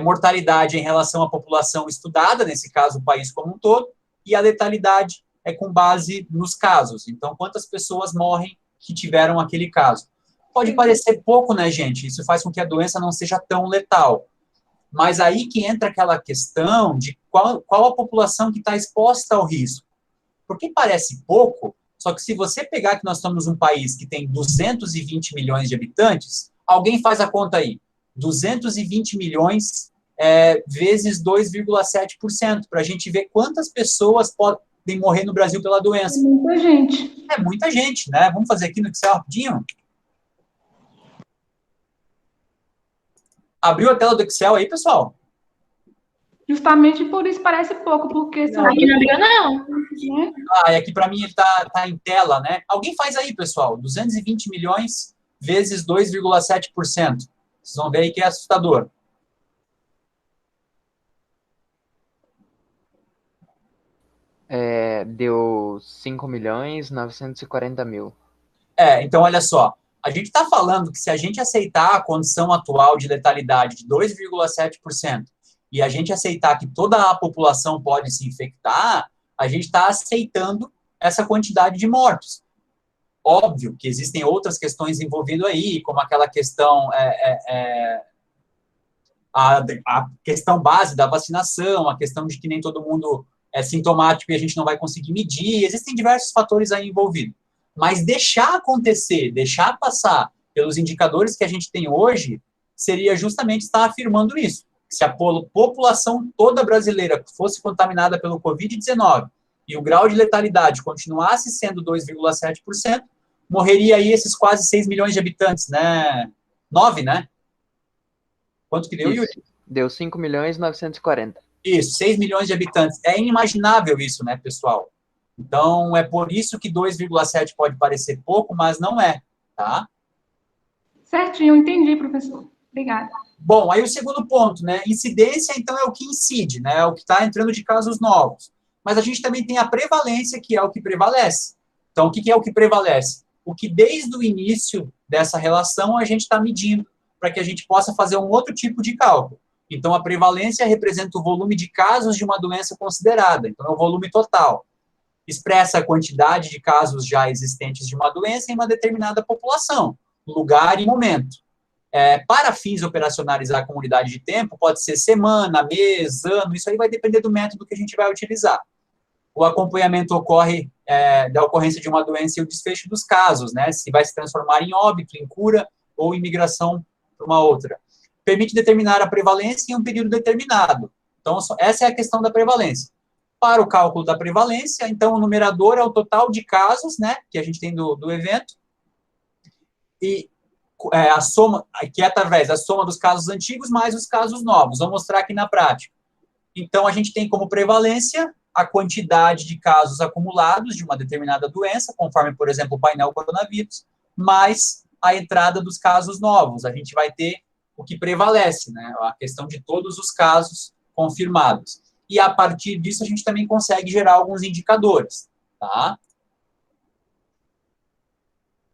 Mortalidade em relação à população estudada, nesse caso, o país como um todo, e a letalidade é com base nos casos. Então, quantas pessoas morrem que tiveram aquele caso? Pode parecer pouco, né, gente? Isso faz com que a doença não seja tão letal. Mas aí que entra aquela questão de qual a população que está exposta ao risco. Porque parece pouco, só que se você pegar que nós estamos num país que tem 220 milhões de habitantes, alguém faz a conta aí. 220 milhões vezes 2,7%, para a gente ver quantas pessoas podem morrer no Brasil pela doença. É muita gente. É muita gente, né? Vamos fazer aqui no Excel rapidinho? Abriu a tela do Excel aí, pessoal? Justamente por isso parece pouco, porque são... Aqui não abriu, não. Né? Aqui para mim ele tá em tela, né? Alguém faz aí, pessoal. 220 milhões vezes 2,7%. Vocês vão ver aí que é assustador. Deu 5.940.000. Então olha só. A gente está falando que se a gente aceitar a condição atual de letalidade de 2,7% e a gente aceitar que toda a população pode se infectar, a gente está aceitando essa quantidade de mortos. Óbvio que existem outras questões envolvidas aí, como aquela questão, a questão base da vacinação, a questão de que nem todo mundo é sintomático e a gente não vai conseguir medir, existem diversos fatores aí envolvidos. Mas deixar acontecer, deixar passar pelos indicadores que a gente tem hoje, seria justamente estar afirmando isso. Se a população toda brasileira fosse contaminada pelo Covid-19 e o grau de letalidade continuasse sendo 2,7%, morreria aí esses quase 6 milhões de habitantes, né? 9, né? Quanto que deu, Yuri? Deu 5.940.000. Isso, 6 milhões de habitantes. É inimaginável isso, né, pessoal? Então, é por isso que 2,7 pode parecer pouco, mas não é, tá? Certinho, entendi, professor. Obrigada. Bom, aí o segundo ponto, né? Incidência, então, é o que incide, né? É o que está entrando de casos novos. Mas a gente também tem a prevalência, que é o que prevalece. Então, o que é o que prevalece? O que desde o início dessa relação a gente está medindo, para que a gente possa fazer um outro tipo de cálculo. Então, a prevalência representa o volume de casos de uma doença considerada. Então, é o volume total. Expressa a quantidade de casos já existentes de uma doença em uma determinada população, lugar e momento. Para fins operacionalizar a comunidade de tempo, pode ser semana, mês, ano, isso aí vai depender do método que a gente vai utilizar. O acompanhamento ocorre da ocorrência de uma doença e o desfecho dos casos, né? Se vai se transformar em óbito, em cura ou em migração para uma outra. Permite determinar a prevalência em um período determinado. Então, essa é a questão da prevalência. Para o cálculo da prevalência, então, o numerador é o total de casos, né, que a gente tem do evento, e a soma, que é através da soma dos casos antigos mais os casos novos. Vou mostrar aqui na prática. Então, a gente tem como prevalência a quantidade de casos acumulados de uma determinada doença, conforme, por exemplo, o painel coronavírus, mais a entrada dos casos novos. A gente vai ter o que prevalece, né? A questão de todos os casos confirmados. E, a partir disso, a gente também consegue gerar alguns indicadores, tá?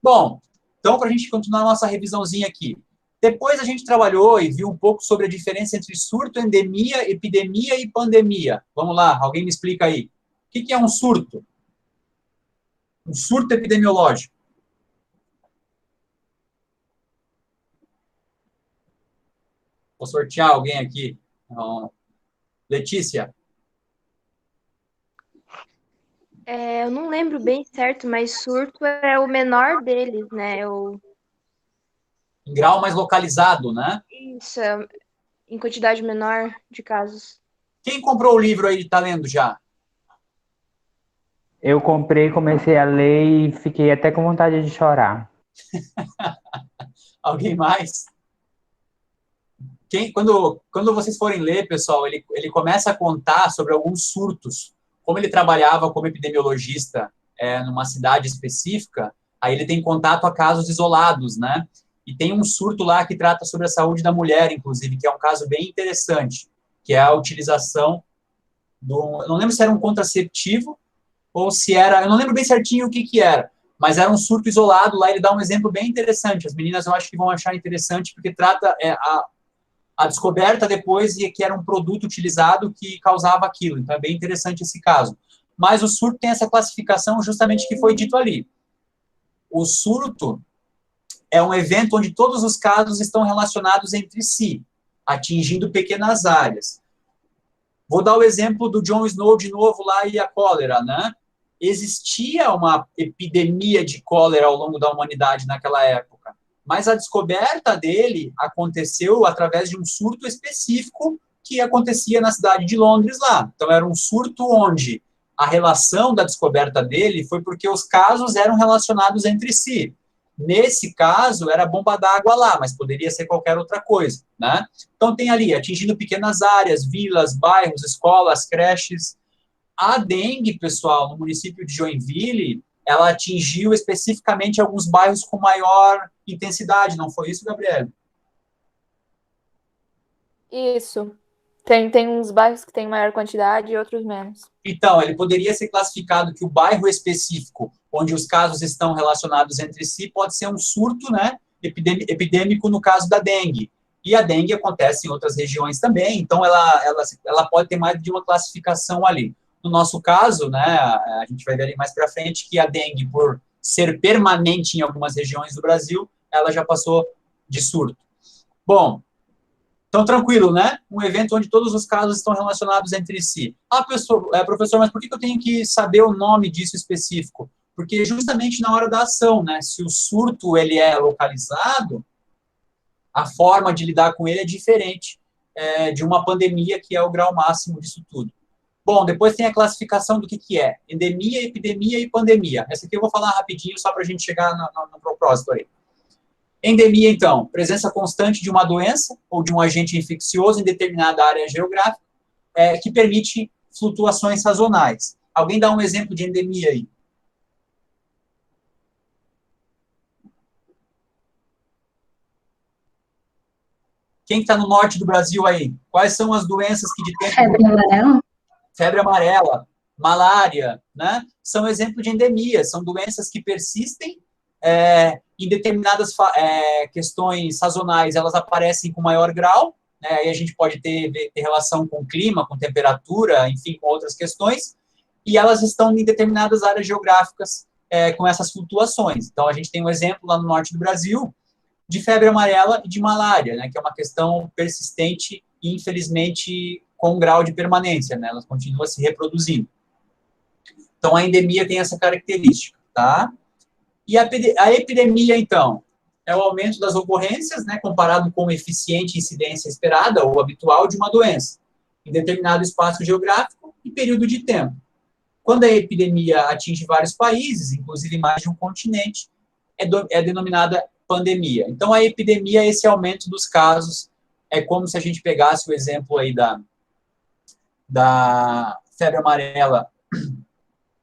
Bom, então, para a gente continuar a nossa revisãozinha aqui. Depois a gente trabalhou e viu um pouco sobre a diferença entre surto, endemia, epidemia e pandemia. Vamos lá, alguém me explica aí. O que é um surto? Um surto epidemiológico. Vou sortear alguém aqui. Letícia. Eu não lembro bem certo, mas surto é o menor deles, né? Em grau mais localizado, né? Isso, em quantidade menor de casos. Quem comprou o livro aí e está lendo já? Eu comprei, comecei a ler e fiquei até com vontade de chorar. Alguém mais? Quando vocês forem ler, pessoal, ele começa a contar sobre alguns surtos. Como ele trabalhava como epidemiologista numa cidade específica, aí ele tem contato a casos isolados, né? E tem um surto lá que trata sobre a saúde da mulher, inclusive, que é um caso bem interessante, que é a utilização eu não lembro se era um contraceptivo ou se era, eu não lembro bem certinho o que era, mas era um surto isolado lá, ele dá um exemplo bem interessante. As meninas eu acho que vão achar interessante, porque trata a descoberta depois e que era um produto utilizado que causava aquilo. Então é bem interessante esse caso. Mas o surto tem essa classificação justamente que foi dito ali. O surto é um evento onde todos os casos estão relacionados entre si, atingindo pequenas áreas. Vou dar o exemplo do John Snow de novo lá e a cólera, né? Existia uma epidemia de cólera ao longo da humanidade naquela época, mas a descoberta dele aconteceu através de um surto específico que acontecia na cidade de Londres lá. Então, era um surto onde a relação da descoberta dele foi porque os casos eram relacionados entre si. Nesse caso, era bomba d'água lá, mas poderia ser qualquer outra coisa, né? Então, tem ali, atingindo pequenas áreas, vilas, bairros, escolas, creches. A dengue, pessoal, no município de Joinville, ela atingiu especificamente alguns bairros com maior intensidade, não foi isso, Gabriela? Isso. Tem uns bairros que tem maior quantidade e outros menos. Então, ele poderia ser classificado que o bairro específico, onde os casos estão relacionados entre si, pode ser um surto, né, epidêmico no caso da dengue. E a dengue acontece em outras regiões também, então ela pode ter mais de uma classificação ali. No nosso caso, né, a gente vai ver ali mais para frente que a dengue, por ser permanente em algumas regiões do Brasil, ela já passou de surto. Bom, então tranquilo, né? Um evento onde todos os casos estão relacionados entre si. Professor, mas por que eu tenho que saber o nome disso específico? Porque justamente na hora da ação, né? Se o surto ele é localizado, a forma de lidar com ele é diferente de uma pandemia, que é o grau máximo disso tudo. Bom, depois tem a classificação do que é endemia, epidemia e pandemia. Essa aqui eu vou falar rapidinho, só para a gente chegar no propósito aí. Endemia, então, presença constante de uma doença ou de um agente infeccioso em determinada área geográfica que permite flutuações sazonais. Alguém dá um exemplo de endemia aí? Quem está no norte do Brasil aí? Quais são as doenças que de tempo... Febre amarela? Febre amarela, malária, né? São exemplos de endemia, são doenças que persistem em determinadas questões sazonais, elas aparecem com maior grau, né, aí a gente pode ter relação com clima, com temperatura, enfim, com outras questões, e elas estão em determinadas áreas geográficas com essas flutuações. Então, a gente tem um exemplo lá no norte do Brasil de febre amarela e de malária, né, que é uma questão persistente e, infelizmente, com um grau de permanência, né, elas continuam se reproduzindo. Então, a endemia tem essa característica, tá? E a epidemia, então, é o aumento das ocorrências, né, comparado com a eficiente incidência esperada ou habitual de uma doença, em determinado espaço geográfico e período de tempo. Quando a epidemia atinge vários países, inclusive mais de um continente, é denominada pandemia. Então, a epidemia é esse aumento dos casos, é como se a gente pegasse o exemplo aí da febre amarela,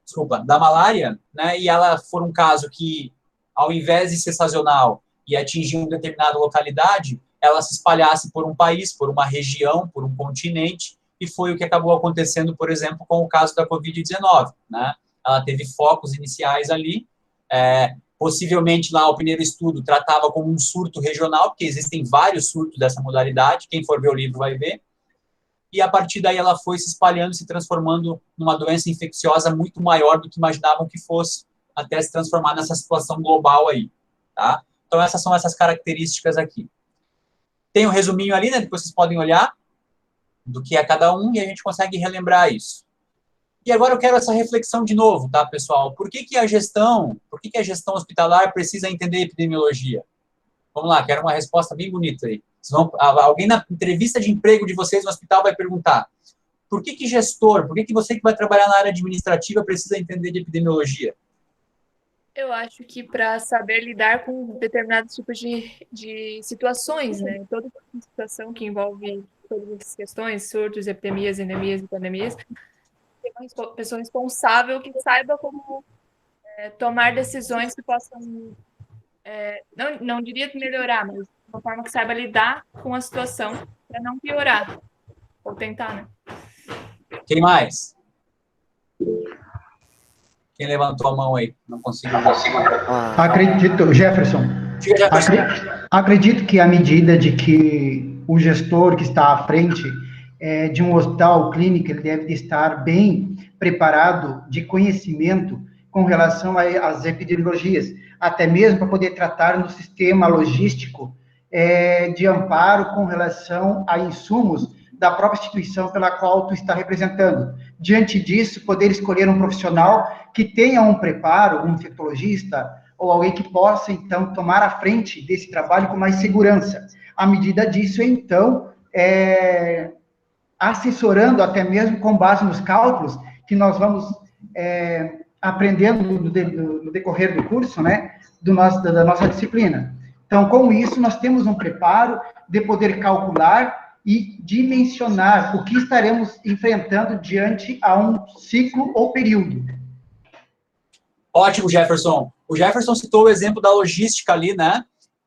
desculpa, da malária, né, e ela for um caso que, ao invés de ser sazonal e atingir uma determinada localidade, ela se espalhasse por um país, por uma região, por um continente, e foi o que acabou acontecendo, por exemplo, com o caso da Covid-19, né? Ela teve focos iniciais ali, possivelmente lá o primeiro estudo tratava como um surto regional, porque existem vários surtos dessa modalidade, quem for ver o livro vai ver, e a partir daí ela foi se espalhando, se transformando numa doença infecciosa muito maior do que imaginavam que fosse, até se transformar nessa situação global aí, tá? Então, essas são essas características aqui. Tem um resuminho ali, né, depois vocês podem olhar, do que é cada um, e a gente consegue relembrar isso. E agora eu quero essa reflexão de novo, tá, pessoal? Por que a gestão hospitalar precisa entender epidemiologia? Vamos lá, quero uma resposta bem bonita aí. Alguém na entrevista de emprego de vocês no hospital vai perguntar: por que gestor, por que você que vai trabalhar na área administrativa precisa entender de epidemiologia? Eu acho que para saber lidar com determinados tipos de situações, né? Toda situação que envolve todas essas questões, surtos, epidemias, endemias e pandemias, tem uma pessoa responsável que saiba como tomar decisões que possam, não diria melhorar, mas de uma forma que saiba lidar com a situação para não piorar, ou tentar, né? Quem mais? Quem levantou a mão aí? Não consigo. Acredito, Jefferson. Acredito que à medida de que o gestor que está à frente de um hospital, clínica, ele deve estar bem preparado de conhecimento com relação às epidemiologias, até mesmo para poder tratar no sistema logístico de amparo com relação a insumos da própria instituição pela qual tu está representando. Diante disso, poder escolher um profissional que tenha um preparo, um infectologista, ou alguém que possa, então, tomar a frente desse trabalho com mais segurança. À medida disso, então, assessorando até mesmo com base nos cálculos que nós vamos aprendendo no decorrer do curso, né, da nossa disciplina. Então, com isso, nós temos um preparo de poder calcular e dimensionar o que estaremos enfrentando diante a um ciclo ou período. Ótimo, Jefferson. O Jefferson citou o exemplo da logística ali, né?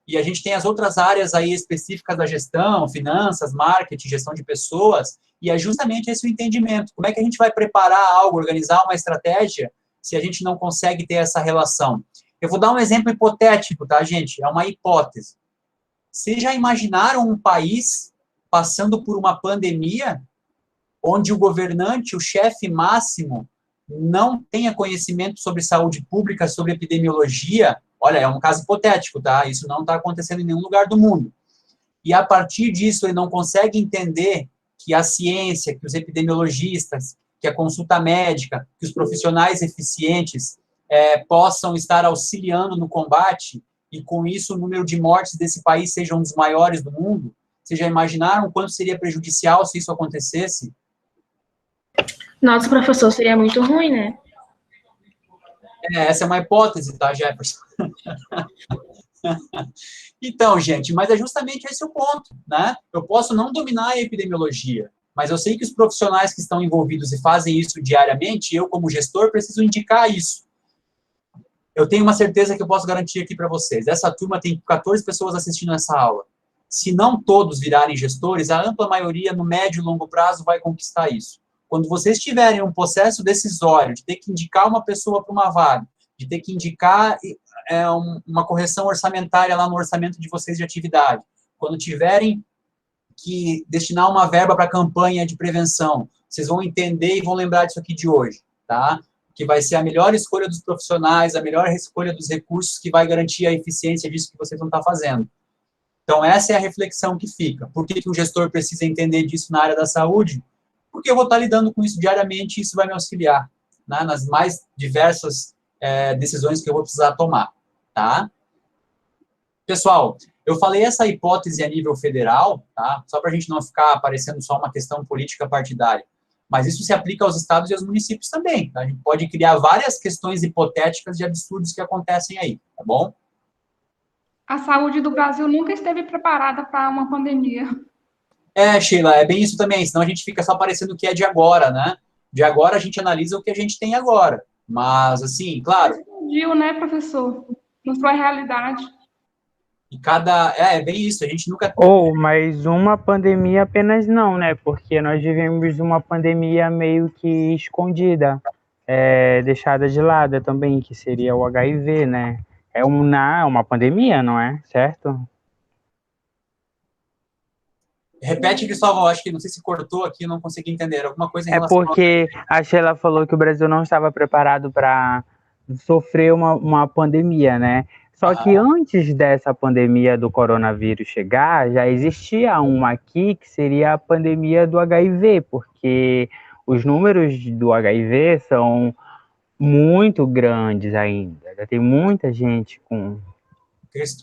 E a gente tem as outras áreas aí específicas da gestão, finanças, marketing, gestão de pessoas, e é justamente esse o entendimento. Como é que a gente vai preparar algo, organizar uma estratégia, se a gente não consegue ter essa relação? Eu vou dar um exemplo hipotético, tá, gente? É uma hipótese. Vocês já imaginaram um país passando por uma pandemia, onde o governante, o chefe máximo, não tenha conhecimento sobre saúde pública, sobre epidemiologia? Olha, é um caso hipotético, tá? Isso não está acontecendo em nenhum lugar do mundo. E, a partir disso, ele não consegue entender que a ciência, que os epidemiologistas, que a consulta médica, que os profissionais eficientes possam estar auxiliando no combate, e, com isso, o número de mortes desse país seja um dos maiores do mundo. Vocês já imaginaram quanto seria prejudicial se isso acontecesse? Nossa, professor, seria muito ruim, né? Essa é uma hipótese, tá, Jefferson? Então, gente, mas é justamente esse o ponto, né? Eu posso não dominar a epidemiologia, mas eu sei que os profissionais que estão envolvidos e fazem isso diariamente, eu, como gestor, preciso indicar isso. Eu tenho uma certeza que eu posso garantir aqui para vocês. Essa turma tem 14 pessoas assistindo essa aula. Se não todos virarem gestores, a ampla maioria, no médio e longo prazo, vai conquistar isso. Quando vocês tiverem um processo decisório de ter que indicar uma pessoa para uma vaga, de ter que indicar uma correção orçamentária lá no orçamento de vocês de atividade, quando tiverem que destinar uma verba para campanha de prevenção. Vocês vão entender e vão lembrar disso aqui de hoje, tá? Que vai ser a melhor escolha dos profissionais, a melhor escolha dos recursos que vai garantir a eficiência disso que vocês vão estar fazendo. Então, essa é a reflexão que fica. Por que o gestor precisa entender disso na área da saúde? Porque eu vou estar lidando com isso diariamente e isso vai me auxiliar, né, nas mais diversas decisões que eu vou precisar tomar, tá? Pessoal, eu falei essa hipótese a nível federal, tá? Só para a gente não ficar parecendo só uma questão política partidária. Mas isso se aplica aos estados e aos municípios também, tá? A gente pode criar várias questões hipotéticas de absurdos que acontecem aí, tá bom? A saúde do Brasil nunca esteve preparada para uma pandemia. Sheila, é bem isso também, senão a gente fica só parecendo o que é de agora, né? De agora a gente analisa o que a gente tem agora. Mas, assim, claro... Explodiu, né, professor? Mostrou a realidade. E cada... É bem isso, a gente nunca... Mas uma pandemia apenas não, né? Porque nós vivemos uma pandemia meio que escondida, deixada de lado também, que seria o HIV, né? É uma pandemia, não é? Certo? Repete, Cristóvão, acho que não sei se cortou aqui, não consegui entender. Alguma coisa em relação porque a Sheila falou que o Brasil não estava preparado para sofrer uma pandemia, né? Só que antes dessa pandemia do coronavírus chegar, já existia uma aqui que seria a pandemia do HIV, porque os números do HIV são muito grandes ainda. Já tem muita gente com...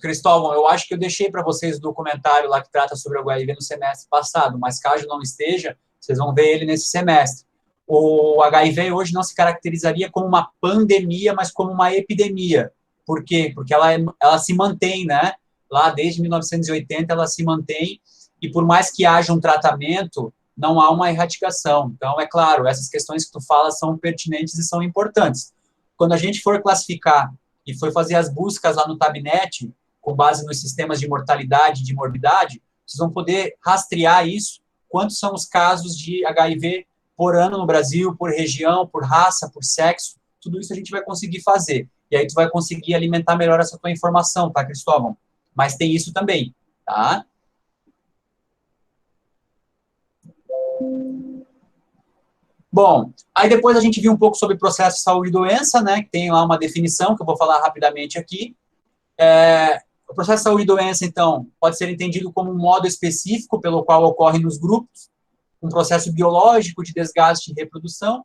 Cristóvão, eu acho que eu deixei para vocês o documentário lá que trata sobre o HIV no semestre passado, mas caso não esteja, vocês vão ver ele nesse semestre. O HIV hoje não se caracterizaria como uma pandemia, mas como uma epidemia. Por quê? Porque ela se mantém, né? Lá desde 1980 ela se mantém, e por mais que haja um tratamento, não há uma erradicação. Então, é claro, essas questões que tu fala são pertinentes e são importantes. Quando a gente for classificar e for fazer as buscas lá no Tabnet, com base nos sistemas de mortalidade e de morbidade, vocês vão poder rastrear isso, quantos são os casos de HIV por ano no Brasil, por região, por raça, por sexo, tudo isso a gente vai conseguir fazer. E aí tu vai conseguir alimentar melhor essa tua informação, tá, Cristóvão? Mas tem isso também, tá? Bom, aí depois a gente viu um pouco sobre processo de saúde e doença, né, que tem lá uma definição que eu vou falar rapidamente aqui. O processo de saúde e doença, então, pode ser entendido como um modo específico pelo qual ocorre nos grupos um processo biológico de desgaste e reprodução,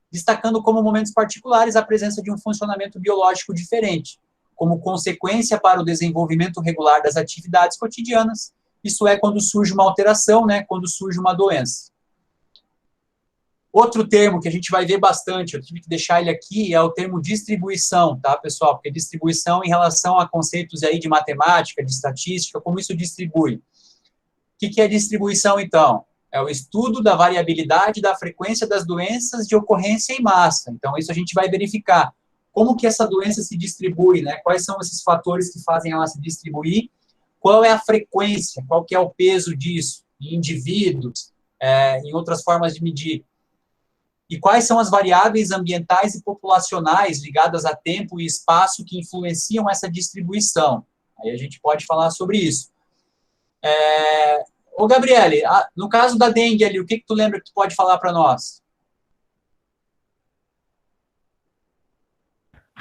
destacando como momentos particulares a presença de um funcionamento biológico diferente, como consequência para o desenvolvimento regular das atividades cotidianas, isso é, quando surge uma alteração, né, quando surge uma doença. Outro termo que a gente vai ver bastante, eu tive que deixar ele aqui, é o termo distribuição, tá, pessoal? Porque distribuição em relação a conceitos aí de matemática, de estatística, como isso distribui. O que é distribuição, então? É o estudo da variabilidade da frequência das doenças de ocorrência em massa. Então, isso a gente vai verificar. Como que essa doença se distribui, né? Quais são esses fatores que fazem ela se distribuir? Qual é a frequência? Qual que é o peso disso? Em indivíduos, em outras formas de medir. E quais são as variáveis ambientais e populacionais ligadas a tempo e espaço que influenciam essa distribuição? Aí a gente pode falar sobre isso. Ô, Gabriele, no caso da dengue ali, o que tu lembra que tu pode falar para nós?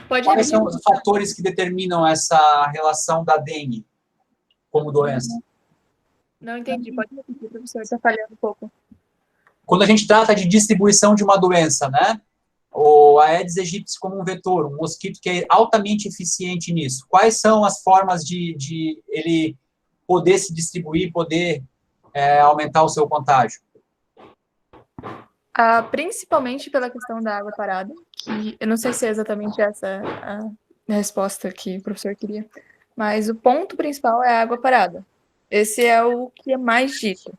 Quais são os fatores que determinam essa relação da dengue como doença? Não entendi, pode repetir, professor, está falhando um pouco. Quando a gente trata de distribuição de uma doença, né? O Aedes aegypti como um vetor, um mosquito que é altamente eficiente nisso. Quais são as formas de ele poder se distribuir, poder aumentar o seu contágio? Principalmente pela questão da água parada, que eu não sei se é exatamente essa a resposta que o professor queria, mas o ponto principal é a água parada. Esse é o que é mais dito.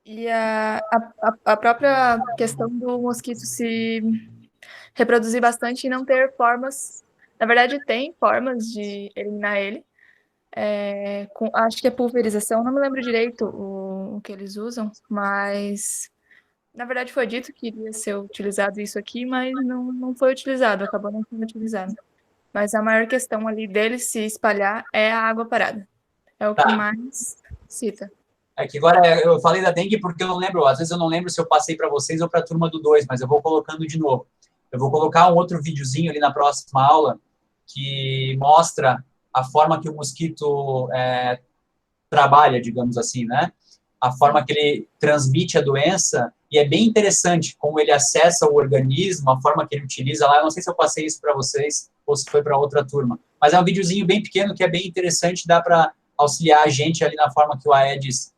E a própria questão do mosquito se reproduzir bastante e não ter formas... Na verdade, tem formas de eliminar ele. Acho que é pulverização, não me lembro direito o que eles usam, mas... Na verdade, foi dito que iria ser utilizado isso aqui, mas não foi utilizado, acabou não sendo utilizado. Mas a maior questão ali dele se espalhar é a água parada. É o que mais cita. É que agora eu falei da dengue porque eu não lembro, às vezes eu não lembro se eu passei para vocês ou para a turma do 2, mas eu vou colocando de novo. Eu vou colocar um outro videozinho ali na próxima aula que mostra a forma que o mosquito trabalha, digamos assim, né? A forma que ele transmite a doença, e é bem interessante como ele acessa o organismo, a forma que ele utiliza lá. Eu não sei se eu passei isso para vocês ou se foi para outra turma, mas é um videozinho bem pequeno que é bem interessante, dá para auxiliar a gente ali na forma que o Aedes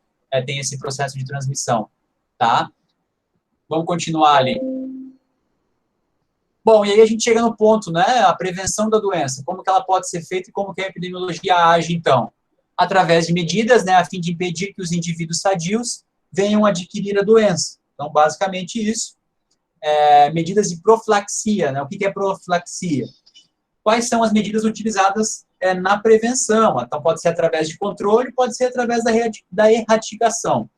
tem esse processo de transmissão, tá? Vamos continuar ali. Bom, e aí a gente chega no ponto, né? A prevenção da doença, como que ela pode ser feita e como que a epidemiologia age, então? Através de medidas, né, a fim de impedir que os indivíduos sadios venham adquirir a doença. Então, basicamente isso. Medidas de profilaxia, né? O que é profilaxia? Quais são as medidas utilizadas na prevenção? Então, pode ser através de controle, pode ser através da erradicação.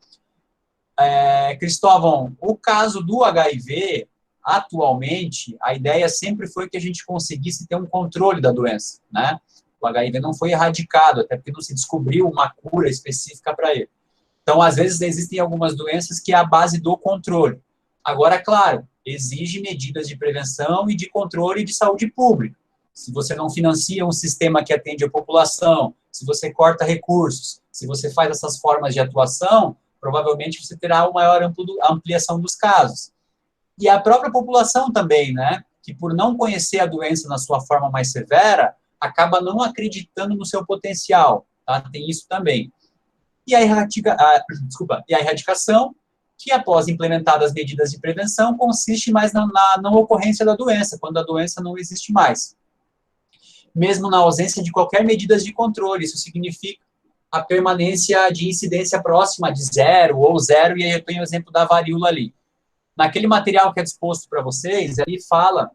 Cristóvão, o caso do HIV, atualmente, a ideia sempre foi que a gente conseguisse ter um controle da doença, né? O HIV não foi erradicado, até porque não se descobriu uma cura específica para ele. Então, às vezes, existem algumas doenças que é a base do controle. Agora, claro, exige medidas de prevenção e de controle de saúde pública. Se você não financia um sistema que atende a população, se você corta recursos, se você faz essas formas de atuação, provavelmente você terá uma maior ampliação dos casos. E a própria população também, né, que por não conhecer a doença na sua forma mais severa, acaba não acreditando no seu potencial, tá? Tem isso também. E a erradicação, que após implementadas medidas de prevenção, consiste mais na não ocorrência da doença, quando a doença não existe mais. Mesmo na ausência de qualquer medida de controle, isso significa a permanência de incidência próxima de 0 ou 0, e aí eu tenho o exemplo da varíola ali. Naquele material que é disposto para vocês, ele fala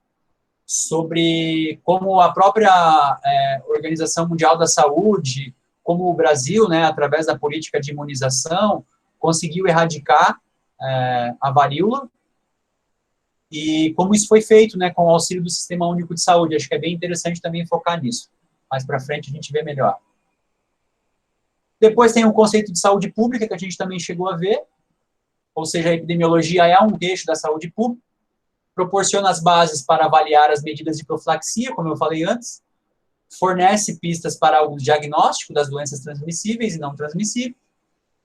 sobre como a própria Organização Mundial da Saúde, como o Brasil, né, através da política de imunização, conseguiu erradicar a varíola, e como isso foi feito, né, com o auxílio do Sistema Único de Saúde. Acho que é bem interessante também focar nisso. Mais para frente a gente vê melhor. Depois tem o conceito de saúde pública, que a gente também chegou a ver, ou seja, a epidemiologia é um eixo da saúde pública, proporciona as bases para avaliar as medidas de profilaxia, como eu falei antes, fornece pistas para o diagnóstico das doenças transmissíveis e não transmissíveis,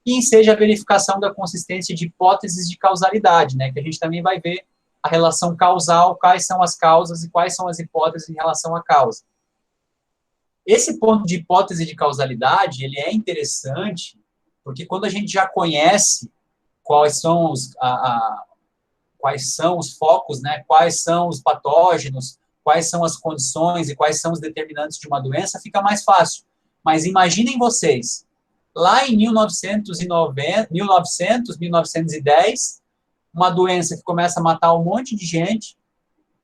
e enseja a verificação da consistência de hipóteses de causalidade, né, que a gente também vai ver a relação causal, quais são as causas e quais são as hipóteses em relação à causa. Esse ponto de hipótese de causalidade, ele é interessante, porque quando a gente já conhece quais são os focos, né, quais são os patógenos, quais são as condições e quais são os determinantes de uma doença, fica mais fácil. Mas imaginem vocês, lá em 1910, uma doença que começa a matar um monte de gente,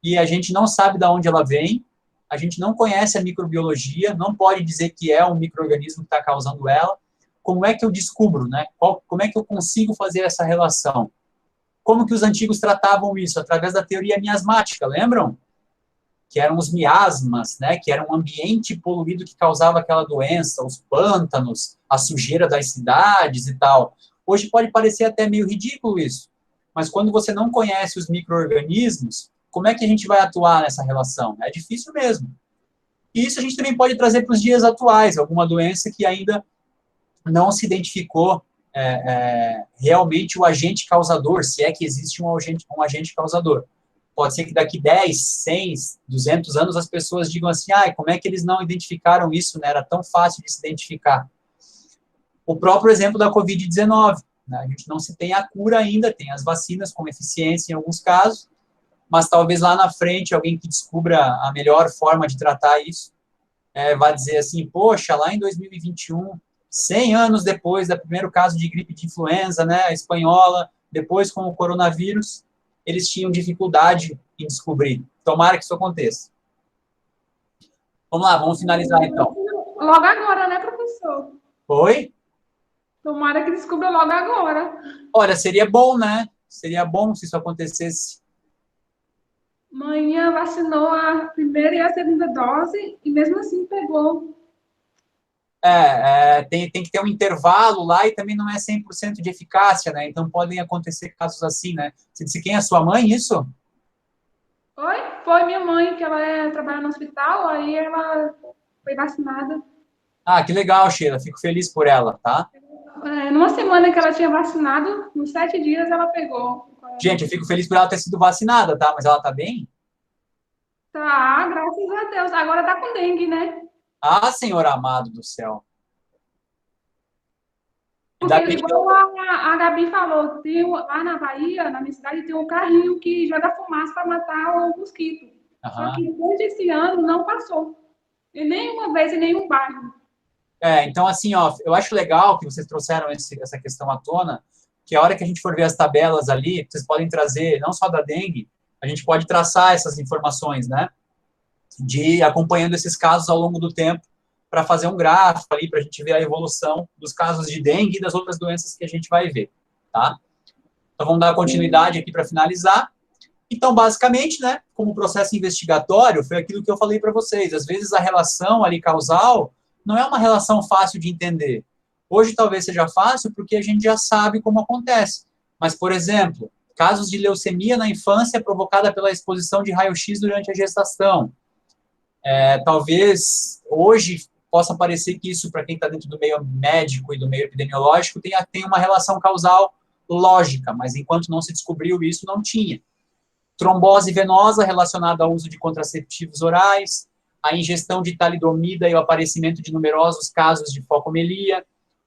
e a gente não sabe de onde ela vem, a gente não conhece a microbiologia, não pode dizer que é um micro-organismo que está causando ela. Como é que eu descubro, né? Como é que eu consigo fazer essa relação? Como que os antigos tratavam isso? Através da teoria miasmática, lembram? Que eram os miasmas, né? Que era um ambiente poluído que causava aquela doença, os pântanos, a sujeira das cidades e tal. Hoje pode parecer até meio ridículo isso, mas quando você não conhece os micro-organismos, como é que a gente vai atuar nessa relação? É difícil mesmo. E isso a gente também pode trazer para os dias atuais, alguma doença que ainda não se identificou realmente o agente causador, se é que existe um agente causador. Pode ser que daqui 10, 100, 200 anos as pessoas digam assim, como é que eles não identificaram isso, né? Era tão fácil de se identificar. O próprio exemplo da Covid-19, né? A gente não se tem a cura ainda, tem as vacinas com eficiência em alguns casos, mas talvez lá na frente alguém que descubra a melhor forma de tratar isso vai dizer assim, poxa, lá em 2021, 100 anos depois do primeiro caso de gripe de influenza, né, a espanhola, depois com o coronavírus, eles tinham dificuldade em descobrir. Tomara que isso aconteça. Vamos lá, vamos finalizar então. Logo agora, né, professor? Oi? Tomara que descubra logo agora. Olha, seria bom, né? Seria bom se isso acontecesse. Manhã vacinou a primeira e a segunda dose e mesmo assim pegou. Tem que ter um intervalo lá e também não é 100% de eficácia, né? Então podem acontecer casos assim, né? Você disse quem é sua mãe, isso? Oi? Foi minha mãe, que ela trabalha no hospital, aí ela foi vacinada. Ah, que legal, Sheila. Fico feliz por ela, tá? Numa semana que ela tinha vacinado, nos 7 dias ela pegou. Gente, eu fico feliz por ela ter sido vacinada, tá? Mas ela tá bem? Tá, graças a Deus. Agora tá com dengue, né? Ah, Senhor amado do céu. Porque, igual a Gabi falou, lá na Bahia, na minha cidade, tem um carrinho que joga fumaça para matar o mosquito. Só que desde esse ano não passou. E nenhuma vez em nenhum bairro. Então, assim, ó, eu acho legal que vocês trouxeram essa questão à tona, que a hora que a gente for ver as tabelas ali, vocês podem trazer, não só da dengue, a gente pode traçar essas informações, né? De acompanhando esses casos ao longo do tempo, para fazer um gráfico ali, para a gente ver a evolução dos casos de dengue e das outras doenças que a gente vai ver, tá? Então, vamos dar continuidade aqui para finalizar. Então, basicamente, né, como processo investigatório, foi aquilo que eu falei para vocês. Às vezes, a relação ali causal não é uma relação fácil de entender. Hoje, talvez seja fácil, porque a gente já sabe como acontece. Mas, por exemplo, casos de leucemia na infância provocada pela exposição de raio-x durante a gestação. Talvez, hoje, possa parecer que isso, para quem está dentro do meio médico e do meio epidemiológico, tem uma relação causal lógica, mas enquanto não se descobriu isso, não tinha. Trombose venosa relacionada ao uso de contraceptivos orais, a ingestão de talidomida e o aparecimento de numerosos casos de focomelia,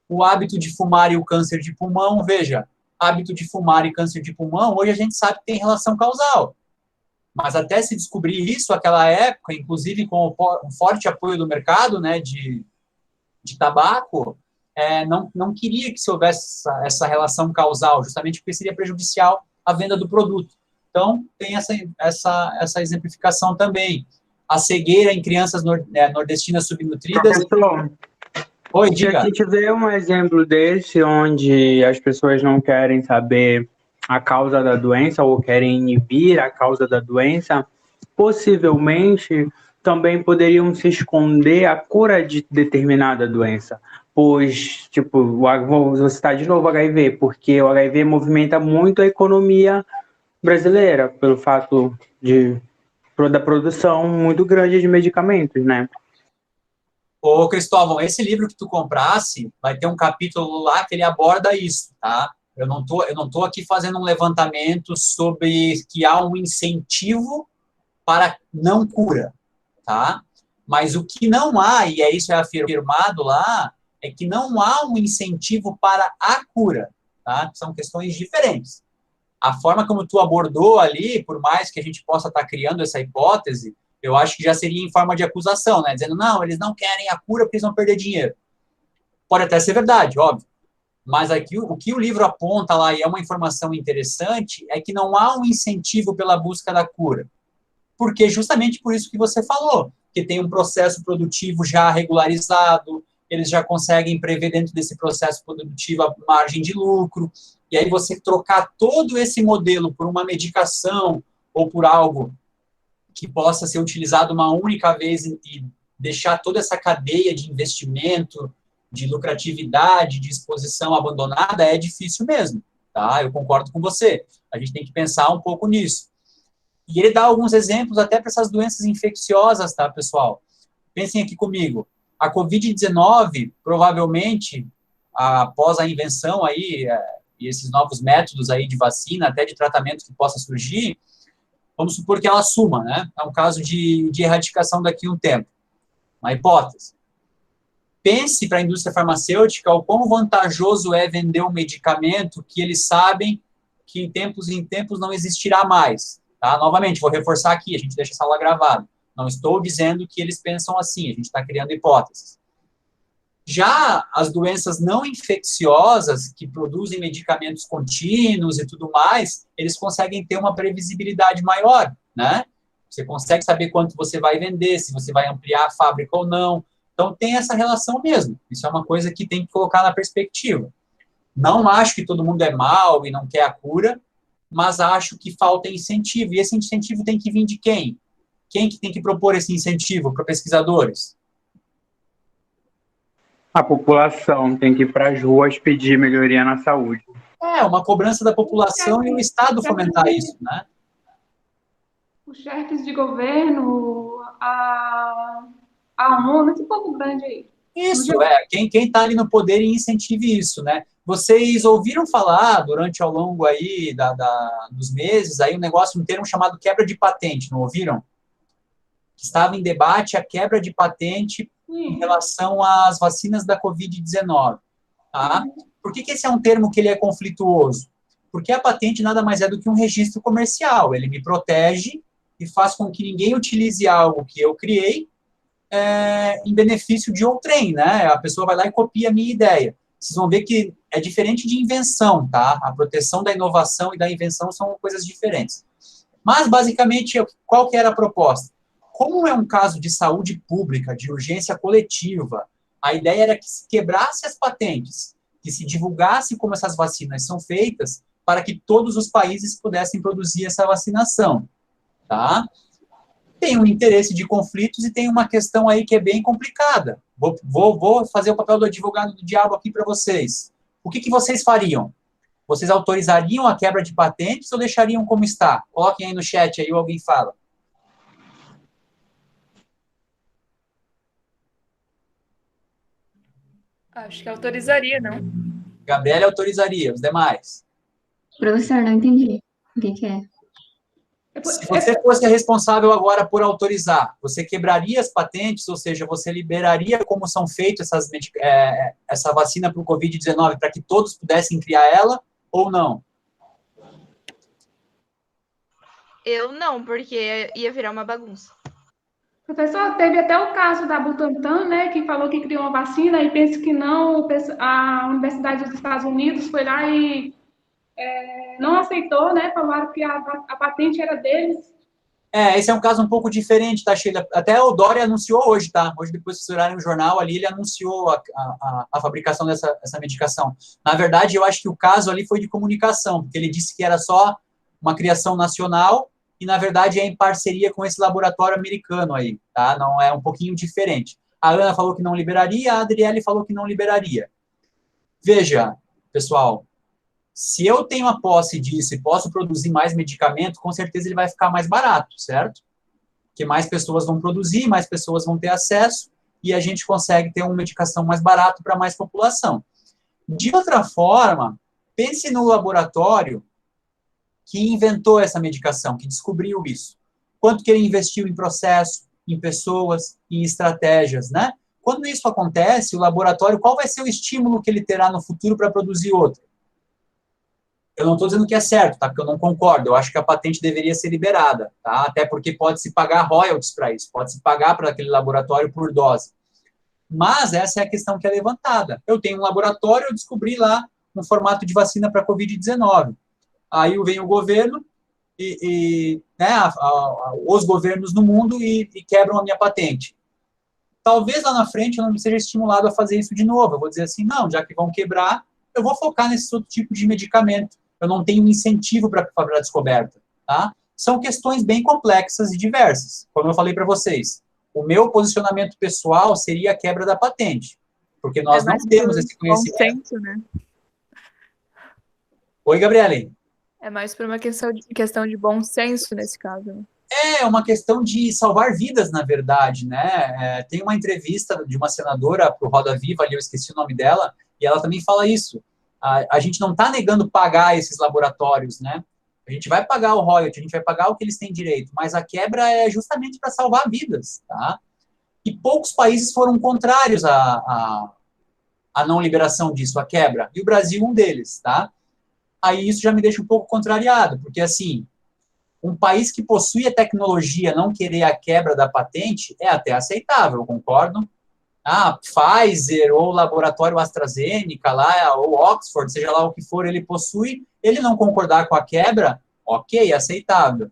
o hábito de fumar e o câncer de pulmão. Veja, hábito de fumar e câncer de pulmão, hoje a gente sabe que tem relação causal. Mas até se descobrir isso, aquela época, inclusive com o forte apoio do mercado, né, de tabaco, não queria que se houvesse essa relação causal, justamente porque seria prejudicial à venda do produto. Então, tem essa exemplificação também. A cegueira em crianças nordestinas subnutridas. Professor, Oi, diga. Se a gente vê um exemplo desse, onde as pessoas não querem saber a causa da doença ou querem inibir a causa da doença, possivelmente também poderiam se esconder a cura de determinada doença. Pois, tipo, vou citar de novo o HIV, porque o HIV movimenta muito a economia brasileira, pelo fato da produção muito grande de medicamentos, né? Ô, Cristóvão, esse livro que tu comprasse, vai ter um capítulo lá que ele aborda isso, tá? Eu não tô aqui fazendo um levantamento sobre que há um incentivo para não cura, tá? Mas o que não há, e isso é afirmado lá, é que não há um incentivo para a cura, tá? São questões diferentes. A forma como tu abordou ali, por mais que a gente possa estar criando essa hipótese, eu acho que já seria em forma de acusação, né? Dizendo, não, eles não querem a cura porque eles vão perder dinheiro. Pode até ser verdade, óbvio. Mas aqui, o que o livro aponta lá, e é uma informação interessante, é que não há um incentivo pela busca da cura. Porque justamente por isso que você falou, que tem um processo produtivo já regularizado, eles já conseguem prever dentro desse processo produtivo a margem de lucro, e aí você trocar todo esse modelo por uma medicação ou por algo que possa ser utilizado uma única vez e deixar toda essa cadeia de investimento, de lucratividade, de exposição abandonada, é difícil mesmo, tá? Eu concordo com você. A gente tem que pensar um pouco nisso. E ele dá alguns exemplos até para essas doenças infecciosas, tá, pessoal? Pensem aqui comigo. A Covid-19, provavelmente, após a invenção aí, e esses novos métodos aí de vacina, até de tratamento que possa surgir, vamos supor que ela suma, né? É um caso de erradicação daqui a um tempo. Uma hipótese. Pense para a indústria farmacêutica o quão vantajoso é vender um medicamento que eles sabem que em tempos não existirá mais. Tá? Novamente, vou reforçar aqui, a gente deixa essa aula gravada. Não estou dizendo que eles pensam assim, a gente está criando hipóteses. Já as doenças não infecciosas, que produzem medicamentos contínuos e tudo mais, eles conseguem ter uma previsibilidade maior, né? Você consegue saber quanto você vai vender, se você vai ampliar a fábrica ou não. Então, tem essa relação mesmo. Isso é uma coisa que tem que colocar na perspectiva. Não acho que todo mundo é mau e não quer a cura, mas acho que falta incentivo. E esse incentivo tem que vir de quem? Quem que tem que propor esse incentivo para pesquisadores? A população tem que ir para as ruas pedir melhoria na saúde. Uma cobrança da população e o Estado fomentar isso, né? Os chefes de governo, a ONU, esse povo grande aí. Isso, quem está ali no poder e incentive isso, né? Vocês ouviram falar, durante ao longo aí dos meses, aí um termo chamado quebra de patente, não ouviram? Estava em debate a quebra de patente em relação às vacinas da Covid-19, tá? Por que esse é um termo que ele é conflituoso? Porque a patente nada mais é do que um registro comercial, ele me protege e faz com que ninguém utilize algo que eu criei em benefício de outrem, né? A pessoa vai lá e copia a minha ideia. Vocês vão ver que é diferente de invenção, tá? A proteção da inovação e da invenção são coisas diferentes. Mas, basicamente, qual que era a proposta? Como é um caso de saúde pública, de urgência coletiva, a ideia era que se quebrasse as patentes, que se divulgasse como essas vacinas são feitas, para que todos os países pudessem produzir essa vacinação, tá? Tem um interesse de conflitos e tem uma questão aí que é bem complicada. Vou fazer o papel do advogado do diabo aqui para vocês. O que vocês fariam? Vocês autorizariam a quebra de patentes ou deixariam como está? Coloquem aí no chat aí ou alguém fala. Acho que autorizaria, não? Gabriela autorizaria, os demais. Professor, não entendi. O que é? Se você fosse responsável agora por autorizar, você quebraria as patentes, ou seja, você liberaria como são feitas essa vacina para o Covid-19 para que todos pudessem criar ela, ou não? Eu não, porque ia virar uma bagunça. Professor, teve até o caso da Butantan, né, que falou que criou uma vacina e pensa que não, a Universidade dos Estados Unidos foi lá e não aceitou, né, falaram que a patente era deles. Esse é um caso um pouco diferente, tá, Sheila? Até o Dória anunciou hoje, tá? Hoje, depois de vocês olharem no jornal ali, ele anunciou a fabricação dessa medicação. Na verdade, eu acho que o caso ali foi de comunicação, porque ele disse que era só uma criação nacional e, na verdade, é em parceria com esse laboratório americano aí, tá? Não é um pouquinho diferente. A Ana falou que não liberaria, a Adriele falou que não liberaria. Veja, pessoal, se eu tenho a posse disso e posso produzir mais medicamento, com certeza ele vai ficar mais barato, certo? Porque mais pessoas vão produzir, mais pessoas vão ter acesso e a gente consegue ter uma medicação mais barata para mais população. De outra forma, pense no laboratório que inventou essa medicação, que descobriu isso. Quanto que ele investiu em processo, em pessoas, em estratégias, né? Quando isso acontece, o laboratório, qual vai ser o estímulo que ele terá no futuro para produzir outro? Eu não estou dizendo que é certo, tá? Porque eu não concordo. Eu acho que a patente deveria ser liberada, tá? Até porque pode-se pagar royalties para isso, pode-se pagar para aquele laboratório por dose. Mas essa é a questão que é levantada. Eu tenho um laboratório, eu descobri lá um formato de vacina para Covid-19. Aí vem o governo né, os governos no mundo e quebram a minha patente. Talvez lá na frente eu não seja estimulado a fazer isso de novo. Eu vou dizer assim, não, já que vão quebrar, eu vou focar nesse outro tipo de medicamento. Eu não tenho incentivo para a descoberta, tá? São questões bem complexas e diversas. Como eu falei para vocês, o meu posicionamento pessoal seria a quebra da patente, porque nós não temos esse conhecimento. Bom senso, né? Oi, Gabriele. É mais por uma questão de bom senso nesse caso, né? É uma questão de salvar vidas, na verdade, né? Tem uma entrevista de uma senadora para o Roda Viva, ali eu esqueci o nome dela, e ela também fala isso. A gente não está negando pagar esses laboratórios, né? A gente vai pagar o royalty, a gente vai pagar o que eles têm direito, mas a quebra é justamente para salvar vidas, tá? E poucos países foram contrários à não liberação disso, a quebra, e o Brasil um deles, tá? Aí isso já me deixa um pouco contrariado, porque, assim, um país que possui a tecnologia não querer a quebra da patente é até aceitável, concordo? Pfizer ou laboratório AstraZeneca lá, ou Oxford, seja lá o que for, ele possui, ele não concordar com a quebra, ok, aceitável.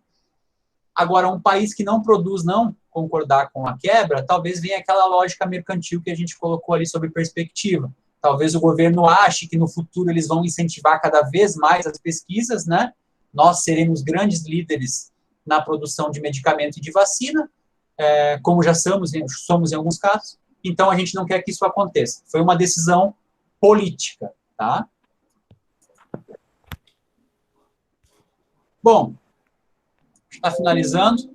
Agora, um país que não produz, não concordar com a quebra, talvez venha aquela lógica mercantil que a gente colocou ali sobre perspectiva. Talvez o governo ache que no futuro eles vão incentivar cada vez mais as pesquisas, né? Nós seremos grandes líderes na produção de medicamento e de vacina, como já somos em alguns casos, então a gente não quer que isso aconteça. Foi uma decisão política, tá? Bom, está finalizando.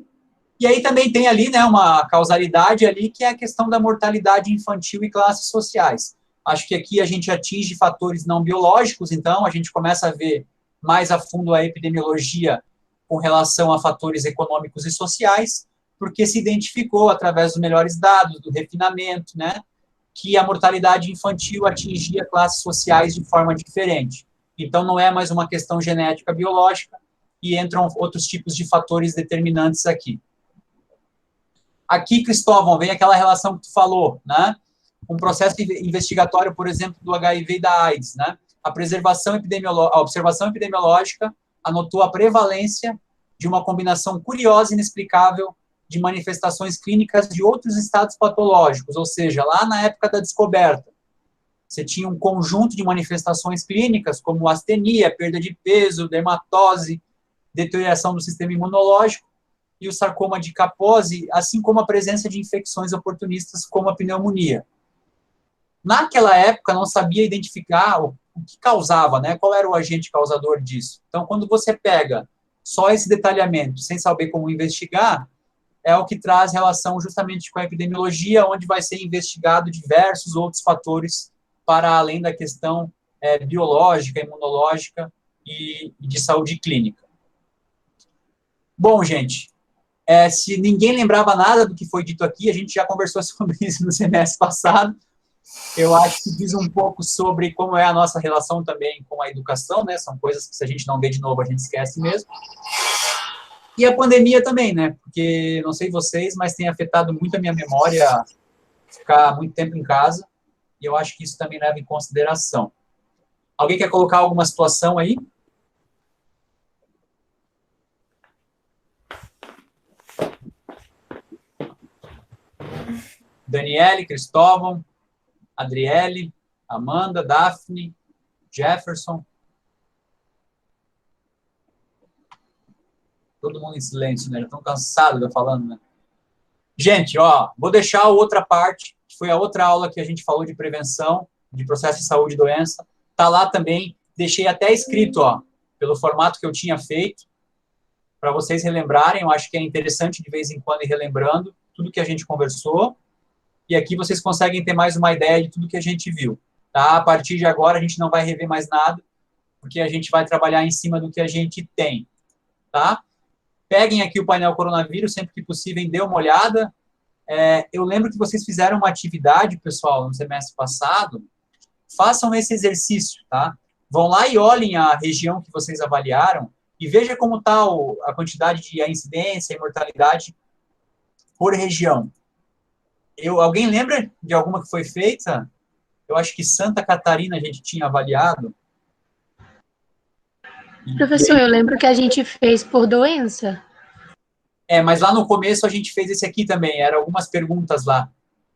E aí também tem ali, né, uma causalidade ali, que é a questão da mortalidade infantil e classes sociais. Acho que aqui a gente atinge fatores não biológicos, então a gente começa a ver mais a fundo a epidemiologia com relação a fatores econômicos e sociais, porque se identificou, através dos melhores dados, do refinamento, né, que a mortalidade infantil atingia classes sociais de forma diferente. Então, não é mais uma questão genética biológica, e entram outros tipos de fatores determinantes aqui. Aqui, Cristóvão, vem aquela relação que tu falou, né? Um processo investigatório, por exemplo, do HIV e da AIDS, né? A observação epidemiológica anotou a prevalência de uma combinação curiosa e inexplicável de manifestações clínicas de outros estados patológicos, ou seja, lá na época da descoberta, você tinha um conjunto de manifestações clínicas, como astenia, perda de peso, dermatose, deterioração do sistema imunológico, e o sarcoma de Kaposi, assim como a presença de infecções oportunistas, como a pneumonia. Naquela época, não sabia identificar o que causava, né? Qual era o agente causador disso. Então, quando você pega só esse detalhamento, sem saber como investigar, é o que traz relação justamente com a epidemiologia, onde vai ser investigado diversos outros fatores para além da questão biológica, imunológica e de saúde clínica. Bom, gente, se ninguém lembrava nada do que foi dito aqui, a gente já conversou sobre isso no semestre passado. Eu acho que diz um pouco sobre como é a nossa relação também com a educação, né? São coisas que, se a gente não vê de novo, a gente esquece mesmo. E a pandemia também, né? Porque, não sei vocês, mas tem afetado muito a minha memória ficar muito tempo em casa, e eu acho que isso também leva em consideração. Alguém quer colocar alguma situação aí? Daniele, Cristóvão, Adriele, Amanda, Daphne, Jefferson. Todo mundo em silêncio, né? Já estão cansados de eu falando, né? Gente, ó, vou deixar a outra parte, que foi a outra aula que a gente falou de prevenção, de processo de saúde e doença. Tá lá também, deixei até escrito, ó, pelo formato que eu tinha feito, para vocês relembrarem. Eu acho que é interessante de vez em quando ir relembrando tudo que a gente conversou. E aqui vocês conseguem ter mais uma ideia de tudo que a gente viu, tá? A partir de agora a gente não vai rever mais nada, porque a gente vai trabalhar em cima do que a gente tem, tá? Peguem aqui o painel coronavírus, sempre que possível, dê uma olhada. Eu lembro que vocês fizeram uma atividade, pessoal, no semestre passado. Façam esse exercício, tá? Vão lá e olhem a região que vocês avaliaram e veja como está a quantidade de incidência e mortalidade por região. Alguém lembra de alguma que foi feita? Eu acho que Santa Catarina a gente tinha avaliado. Professor, eu lembro que a gente fez por doença. Mas lá no começo a gente fez esse aqui também, eram algumas perguntas lá.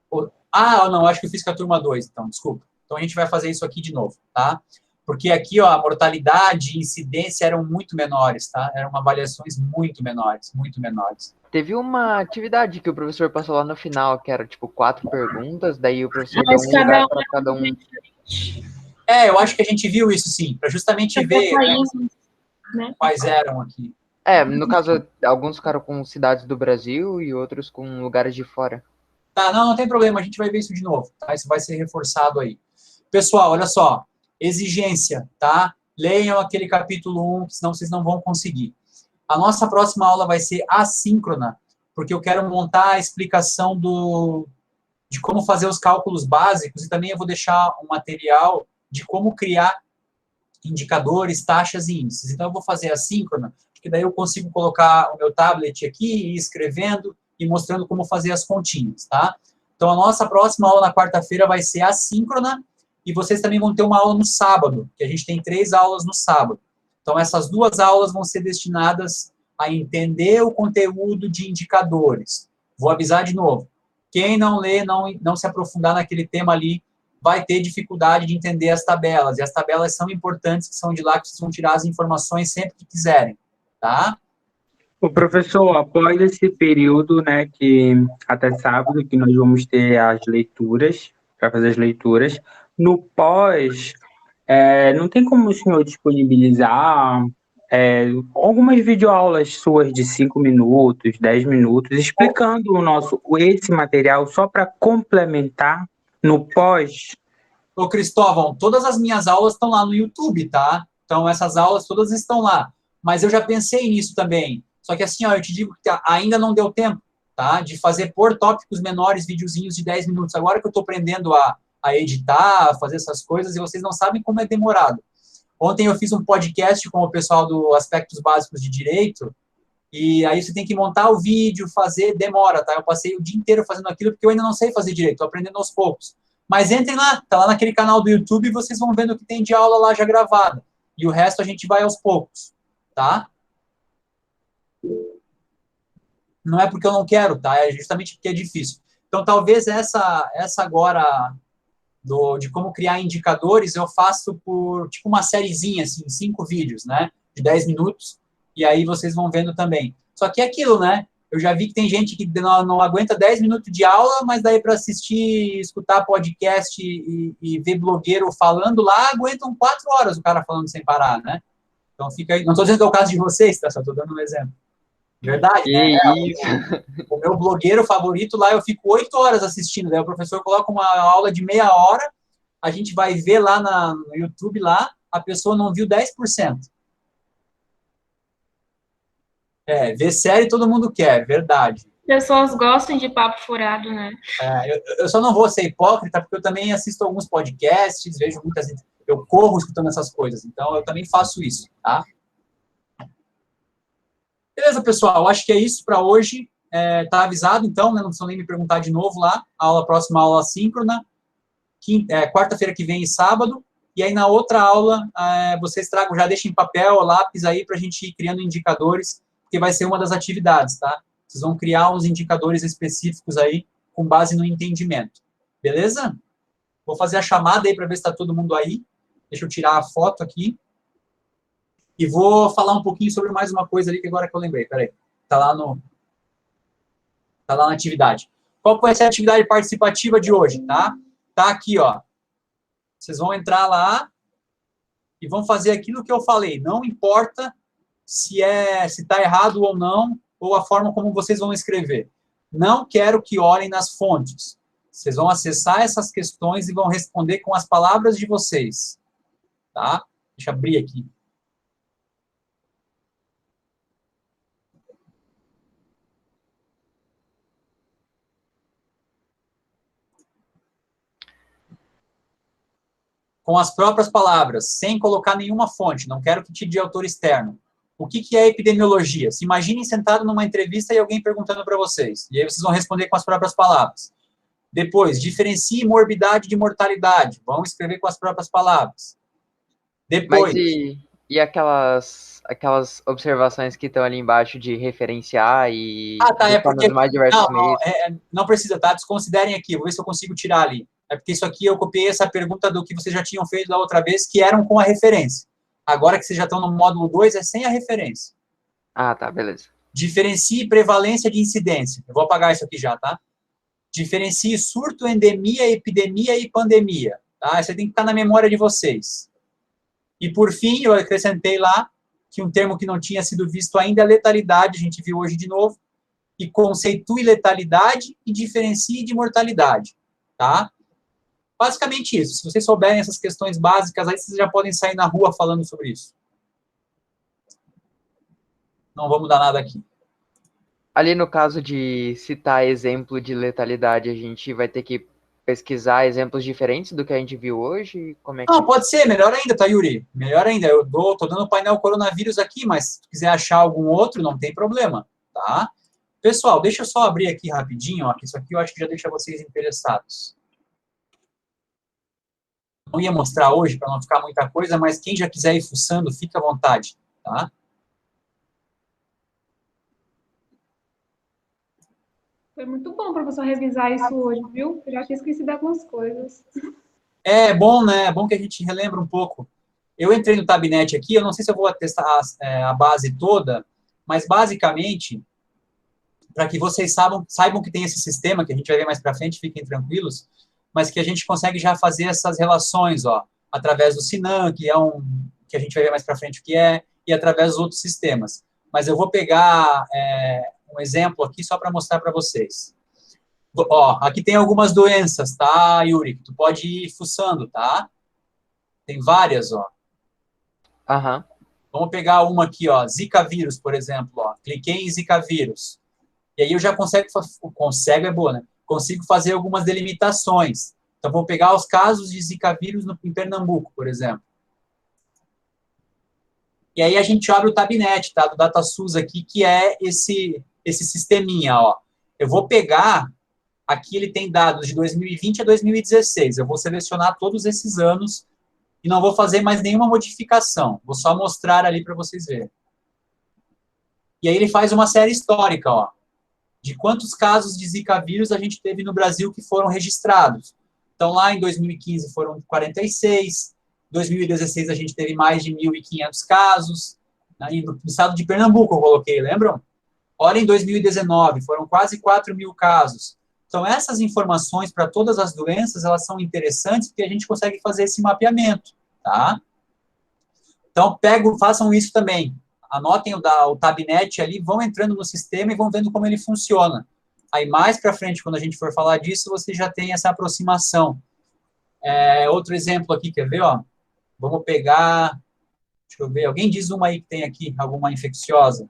Não, acho que eu fiz com a turma 2, então, desculpa. Então a gente vai fazer isso aqui de novo, tá? Porque aqui, ó, a mortalidade e incidência eram muito menores, tá? Eram avaliações muito menores, muito menores. Teve uma atividade que o professor passou lá no final, que era, tipo, 4 perguntas, daí o professor deu um lugar para cada um. Eu acho que a gente viu isso, sim, para justamente ver né, quais eram aqui. No caso, alguns ficaram com cidades do Brasil e outros com lugares de fora. Tá, não tem problema, a gente vai ver isso de novo, tá? Isso vai ser reforçado aí. Pessoal, olha só, exigência, tá? Leiam aquele capítulo 1, senão vocês não vão conseguir. A nossa próxima aula vai ser assíncrona, porque eu quero montar a explicação de como fazer os cálculos básicos, e também eu vou deixar um material de como criar indicadores, taxas e índices. Então, eu vou fazer assíncrona, porque daí eu consigo colocar o meu tablet aqui e ir escrevendo e mostrando como fazer as continhas, tá? Então, a nossa próxima aula na quarta-feira vai ser assíncrona, e vocês também vão ter uma aula no sábado, que a gente tem 3 aulas no sábado. Então, essas 2 aulas vão ser destinadas a entender o conteúdo de indicadores. Vou avisar de novo. Quem não lê, não se aprofundar naquele tema ali, vai ter dificuldade de entender as tabelas. E as tabelas são importantes, que são de lá que vocês vão tirar as informações sempre que quiserem, tá? O professor, após esse período, né, que até sábado, que nós vamos ter as leituras, para fazer as leituras, no pós, não tem como o senhor disponibilizar algumas videoaulas suas de 5 minutos, 10 minutos, explicando esse material só para complementar no pós? Ô, Cristóvão, todas as minhas aulas estão lá no YouTube, tá? Então, essas aulas todas estão lá. Mas eu já pensei nisso também. Só que assim, ó, eu te digo que ainda não deu tempo, tá? De fazer por tópicos menores, videozinhos de 10 minutos. Agora que eu estou aprendendo a editar, a fazer essas coisas, e vocês não sabem como é demorado. Ontem eu fiz um podcast com o pessoal do Aspectos Básicos de Direito, e aí você tem que montar o vídeo, demora, tá? Eu passei o dia inteiro fazendo aquilo, porque eu ainda não sei fazer direito, estou aprendendo aos poucos. Mas entrem lá, tá lá naquele canal do YouTube, e vocês vão vendo o que tem de aula lá já gravada. E o resto a gente vai aos poucos, tá? Não é porque eu não quero, tá? É justamente porque é difícil. Então, talvez essa agora de como criar indicadores, eu faço por, tipo, uma sériezinha, assim, 5 vídeos, né? De 10 minutos, e aí vocês vão vendo também. Só que é aquilo, né? Eu já vi que tem gente que não aguenta 10 minutos de aula, mas daí para assistir, escutar podcast e ver blogueiro falando lá, aguentam 4 horas o cara falando sem parar, né? Então fica aí. Não estou dizendo que é o caso de vocês, tá? Só estou dando um exemplo. Verdade, né? O meu blogueiro favorito lá, eu fico 8 horas assistindo. Daí o professor coloca uma aula de meia hora, a gente vai ver lá no YouTube, lá, a pessoa não viu 10%. Ver série todo mundo quer, verdade. Pessoas gostam de papo furado, né? Eu só não vou ser hipócrita, porque eu também assisto alguns podcasts, vejo muitas... Eu corro escutando essas coisas, então eu também faço isso, tá? Beleza, pessoal, acho que é isso para hoje. Tá avisado, então, né? Não precisa nem me perguntar de novo lá. Próxima aula assíncrona, quarta-feira que vem e sábado. E aí, na outra aula, vocês tragam, já deixem papel, lápis aí, para a gente ir criando indicadores, porque vai ser uma das atividades, tá? Vocês vão criar uns indicadores específicos aí, com base no entendimento. Beleza? Vou fazer a chamada aí para ver se está todo mundo aí. Deixa eu tirar a foto aqui. E vou falar um pouquinho sobre mais uma coisa ali, que agora que eu lembrei. Peraí. Tá lá na atividade. Qual vai ser a atividade participativa de hoje, tá? Tá aqui, ó. Vocês vão entrar lá e vão fazer aquilo que eu falei. Não importa se tá errado ou não, ou a forma como vocês vão escrever. Não quero que olhem nas fontes. Vocês vão acessar essas questões e vão responder com as palavras de vocês. Tá? Deixa eu abrir aqui. Com as próprias palavras, sem colocar nenhuma fonte. Não quero que tire de autor externo. O que é epidemiologia? Se imaginem sentado numa entrevista e alguém perguntando para vocês. E aí vocês vão responder com as próprias palavras. Depois, diferencie morbidade de mortalidade. Vão escrever com as próprias palavras. Depois... Mas e aquelas observações que estão ali embaixo de referenciar e... porque... mais diversos meios? Não precisa, tá? Desconsiderem aqui. Vou ver se eu consigo tirar ali. É porque isso aqui eu copiei essa pergunta do que vocês já tinham feito da outra vez, que eram com a referência. Agora que vocês já estão no módulo 2, é sem a referência. Ah, tá, beleza. Diferencie prevalência de incidência. Eu vou apagar isso aqui já, tá? Diferencie surto, endemia, epidemia e pandemia. Tá? Isso tem que estar na memória de vocês. E, por fim, eu acrescentei lá que um termo que não tinha sido visto ainda é letalidade, a gente viu hoje de novo, e conceitue letalidade e diferencie de mortalidade. Tá? Basicamente isso. Se vocês souberem essas questões básicas, aí vocês já podem sair na rua falando sobre isso. Não vou mudar nada aqui. Ali no caso de citar exemplo de letalidade, a gente vai ter que pesquisar exemplos diferentes do que a gente viu hoje? Como é que... Não, pode ser. Melhor ainda, tá, Yuri? Melhor ainda. Eu tô dando o painel coronavírus aqui, mas se quiser achar algum outro, não tem problema, tá? Pessoal, deixa eu só abrir aqui rapidinho, ó, que isso aqui eu acho que já deixa vocês interessados. Não ia mostrar hoje, para não ficar muita coisa, mas quem já quiser ir fuçando, fica à vontade, tá? Foi muito bom, professor, revisar isso hoje, viu? Eu já tinha esquecido algumas coisas. É bom, né? É bom que a gente relembra um pouco. Eu entrei no Tabnet aqui, eu não sei se eu vou testar a base toda, Mas, basicamente, para que vocês saibam que tem esse sistema, que a gente vai ver mais para frente, fiquem tranquilos, mas que a gente consegue já fazer essas relações, ó, através do Sinan, que a gente vai ver mais para frente o que é, e através dos outros sistemas. Mas eu vou pegar um exemplo aqui só para mostrar para vocês. Ó, aqui tem algumas doenças, tá, Yuri? Tu pode ir fuçando, tá? Tem várias, ó. Aham. Vamos pegar uma aqui, ó, Zika vírus, por exemplo, ó. Cliquei em Zika vírus. E aí eu já consigo é boa, né? Consigo fazer algumas delimitações. Então, vou pegar os casos de Zika vírus em Pernambuco, por exemplo. E aí a gente abre o Tabnet, tá? Do DataSUS aqui, que é esse sisteminha, ó. Eu vou pegar, aqui ele tem dados de 2020 a 2016. Eu vou selecionar todos esses anos e não vou fazer mais nenhuma modificação. Vou só mostrar ali para vocês verem. E aí ele faz uma série histórica, ó, de quantos casos de Zika vírus a gente teve no Brasil que foram registrados. Então, lá em 2015 foram 46, em 2016 a gente teve mais de 1.500 casos, aí no estado de Pernambuco eu coloquei, lembram? Olha, em 2019 foram quase 4.000 casos. Então, essas informações para todas as doenças, elas são interessantes porque a gente consegue fazer esse mapeamento, tá? Então, façam isso também. Anotem o Tabnet ali, vão entrando no sistema e vão vendo como ele funciona. Aí, mais para frente, quando a gente for falar disso, você já tem essa aproximação. Outro exemplo aqui, quer ver, ó? Vamos pegar... Deixa eu ver, alguém diz uma aí que tem aqui, alguma infecciosa.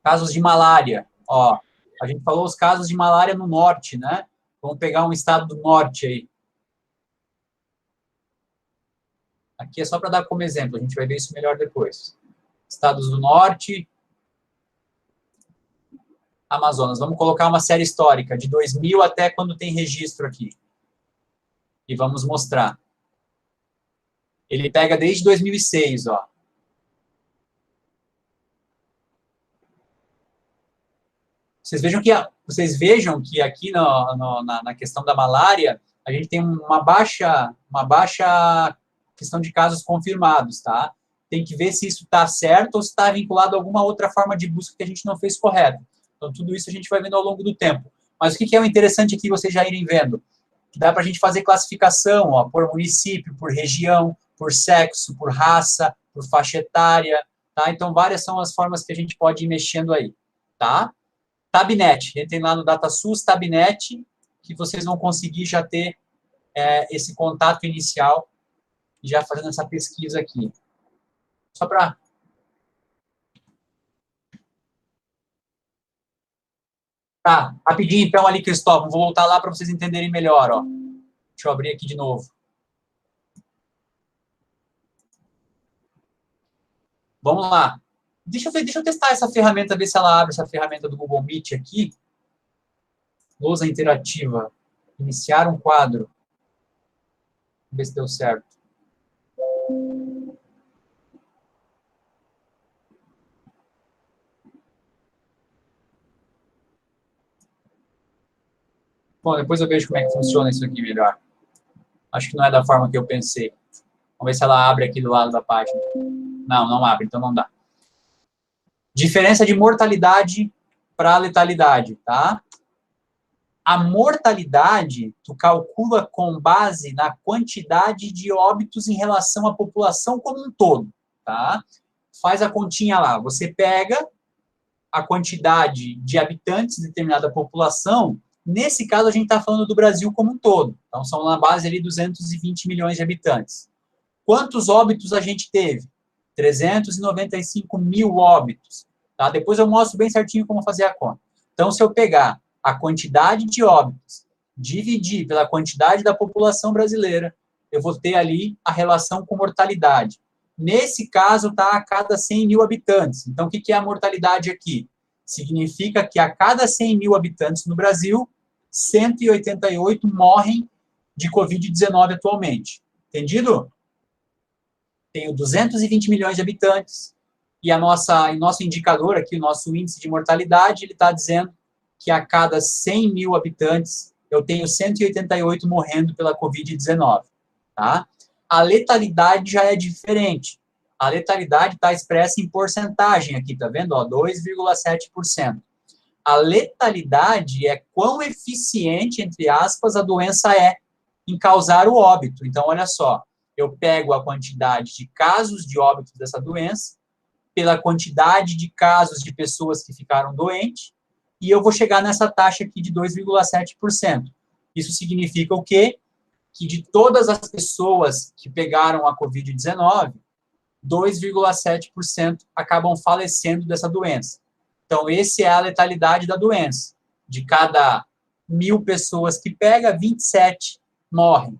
Casos de malária, ó. A gente falou os casos de malária no norte, né? Vamos pegar um estado do norte aí. Aqui é só para dar como exemplo, a gente vai ver isso melhor depois. Estados do norte, Amazonas. Vamos colocar uma série histórica, de 2000 até quando tem registro aqui. E vamos mostrar. Ele pega desde 2006, ó. Vocês vejam que aqui na questão da malária, a gente tem uma baixa questão de casos confirmados, tá? Tem que ver se isso está certo ou se está vinculado a alguma outra forma de busca que a gente não fez correto. Então, tudo isso a gente vai vendo ao longo do tempo. Mas o que é o interessante aqui, vocês já irem vendo? Que dá para a gente fazer classificação, ó, por município, por região, por sexo, por raça, por faixa etária, tá? Então, várias são as formas que a gente pode ir mexendo aí, tá? Tabnet, entrem lá no DataSUS, Tabnet, que vocês vão conseguir já ter esse contato inicial, já fazendo essa pesquisa aqui. Só para... Tá, rapidinho então ali, Cristóvão, vou voltar lá para vocês entenderem melhor, ó. Deixa eu abrir aqui de novo. Vamos lá. Deixa eu testar essa ferramenta, ver se ela abre essa ferramenta do Google Meet aqui. Lousa interativa. Iniciar um quadro. Vamos ver se deu certo. Bom, depois eu vejo como é que funciona isso aqui melhor. Acho que não é da forma que eu pensei. Vamos ver se ela abre aqui do lado da página. Não, não abre, então não dá. Diferença de mortalidade para letalidade, tá? A mortalidade, tu calcula com base na quantidade de óbitos em relação à população como um todo, tá? Faz a continha lá. Você pega a quantidade de habitantes de determinada população. Nesse caso, a gente está falando do Brasil como um todo. Então, são na base ali 220 milhões de habitantes. Quantos óbitos a gente teve? 395 mil óbitos. Tá? Depois eu mostro bem certinho como fazer a conta. Então, se eu pegar a quantidade de óbitos, dividir pela quantidade da população brasileira, eu vou ter ali a relação com mortalidade. Nesse caso, está a cada 100 mil habitantes. Então, o que é a mortalidade aqui? Significa que a cada 100 mil habitantes no Brasil, 188 morrem de Covid-19 atualmente. Entendido? Tenho 220 milhões de habitantes e nosso indicador aqui, o nosso índice de mortalidade, ele está dizendo que a cada 100 mil habitantes eu tenho 188 morrendo pela Covid-19. Tá? A letalidade já é diferente. A letalidade está expressa em porcentagem aqui, tá vendo? Ó, 2,7%. A letalidade é quão eficiente, entre aspas, a doença é em causar o óbito. Então, olha só, eu pego a quantidade de casos de óbito dessa doença, pela quantidade de casos de pessoas que ficaram doentes, e eu vou chegar nessa taxa aqui de 2,7%. Isso significa o quê? Que de todas as pessoas que pegaram a Covid-19, 2,7% acabam falecendo dessa doença. Então, essa é a letalidade da doença. De cada 1.000 pessoas que pega, 27 morrem,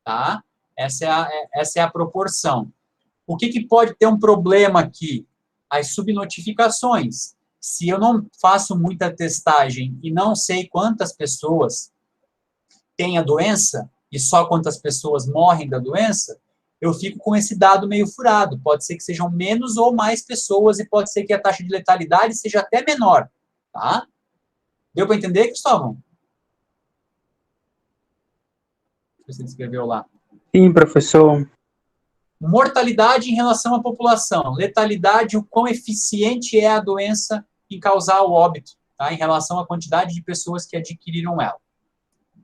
tá? Essa é a proporção. O que pode ter um problema aqui? As subnotificações. Se eu não faço muita testagem e não sei quantas pessoas têm a doença, e só quantas pessoas morrem da doença, eu fico com esse dado meio furado. Pode ser que sejam menos ou mais pessoas, e pode ser que a taxa de letalidade seja até menor, tá? Deu para entender, Cristóvão? Você escreveu lá. Sim, professor. Mortalidade em relação à população. Letalidade, o quão eficiente é a doença em causar o óbito, tá? Em relação à quantidade de pessoas que adquiriram ela,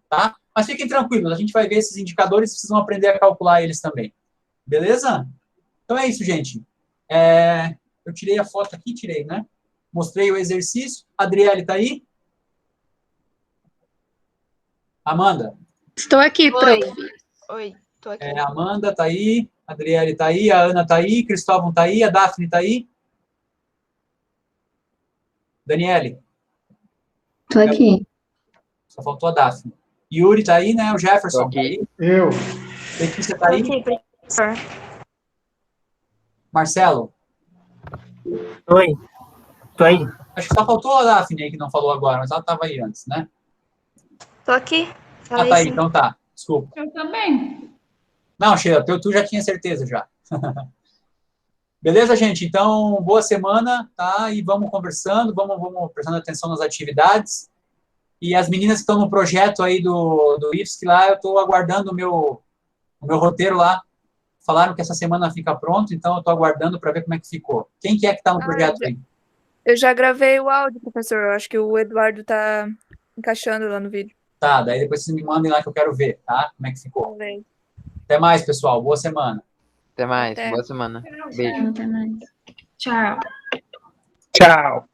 tá? Mas fiquem tranquilos, a gente vai ver esses indicadores, vocês vão aprender a calcular eles também. Beleza? Então é isso, gente. Eu tirei a foto aqui, né? Mostrei o exercício. Adriele, tá aí? Amanda? Estou aqui, prof. Oi, tô aqui. A Amanda tá aí, a Adriele tá aí, a Ana tá aí, Cristóvão tá aí, a Daphne tá aí. Daniele? Tô aqui. Só faltou a Daphne. Yuri tá aí, né? O Jefferson tá aí. Eu. Letícia tá aí. Aqui, professor. Marcelo? Oi, tô aí. Acho que só faltou a Daphne aí, que não falou agora, mas ela estava aí antes, né? Tô aqui. Falei Tá aí, sim. então tá. Desculpa. Eu também. Não, Sheila, tu já tinha certeza já. Beleza, gente? Então, boa semana, tá? E vamos conversando, vamos prestando atenção nas atividades. E as meninas que estão no projeto aí do IFSC lá, eu estou aguardando o meu roteiro lá. Falaram que essa semana fica pronto, então eu estou aguardando para ver como é que ficou. Quem que é que está no projeto aí? Eu já gravei o áudio, professor. Eu acho que o Eduardo tá encaixando lá no vídeo. Tá, daí depois vocês me mandem lá que eu quero ver, tá? Como é que ficou. Até mais, pessoal. Boa semana. Até mais. Até. Boa semana. Beijo. Até mais. Tchau. Tchau.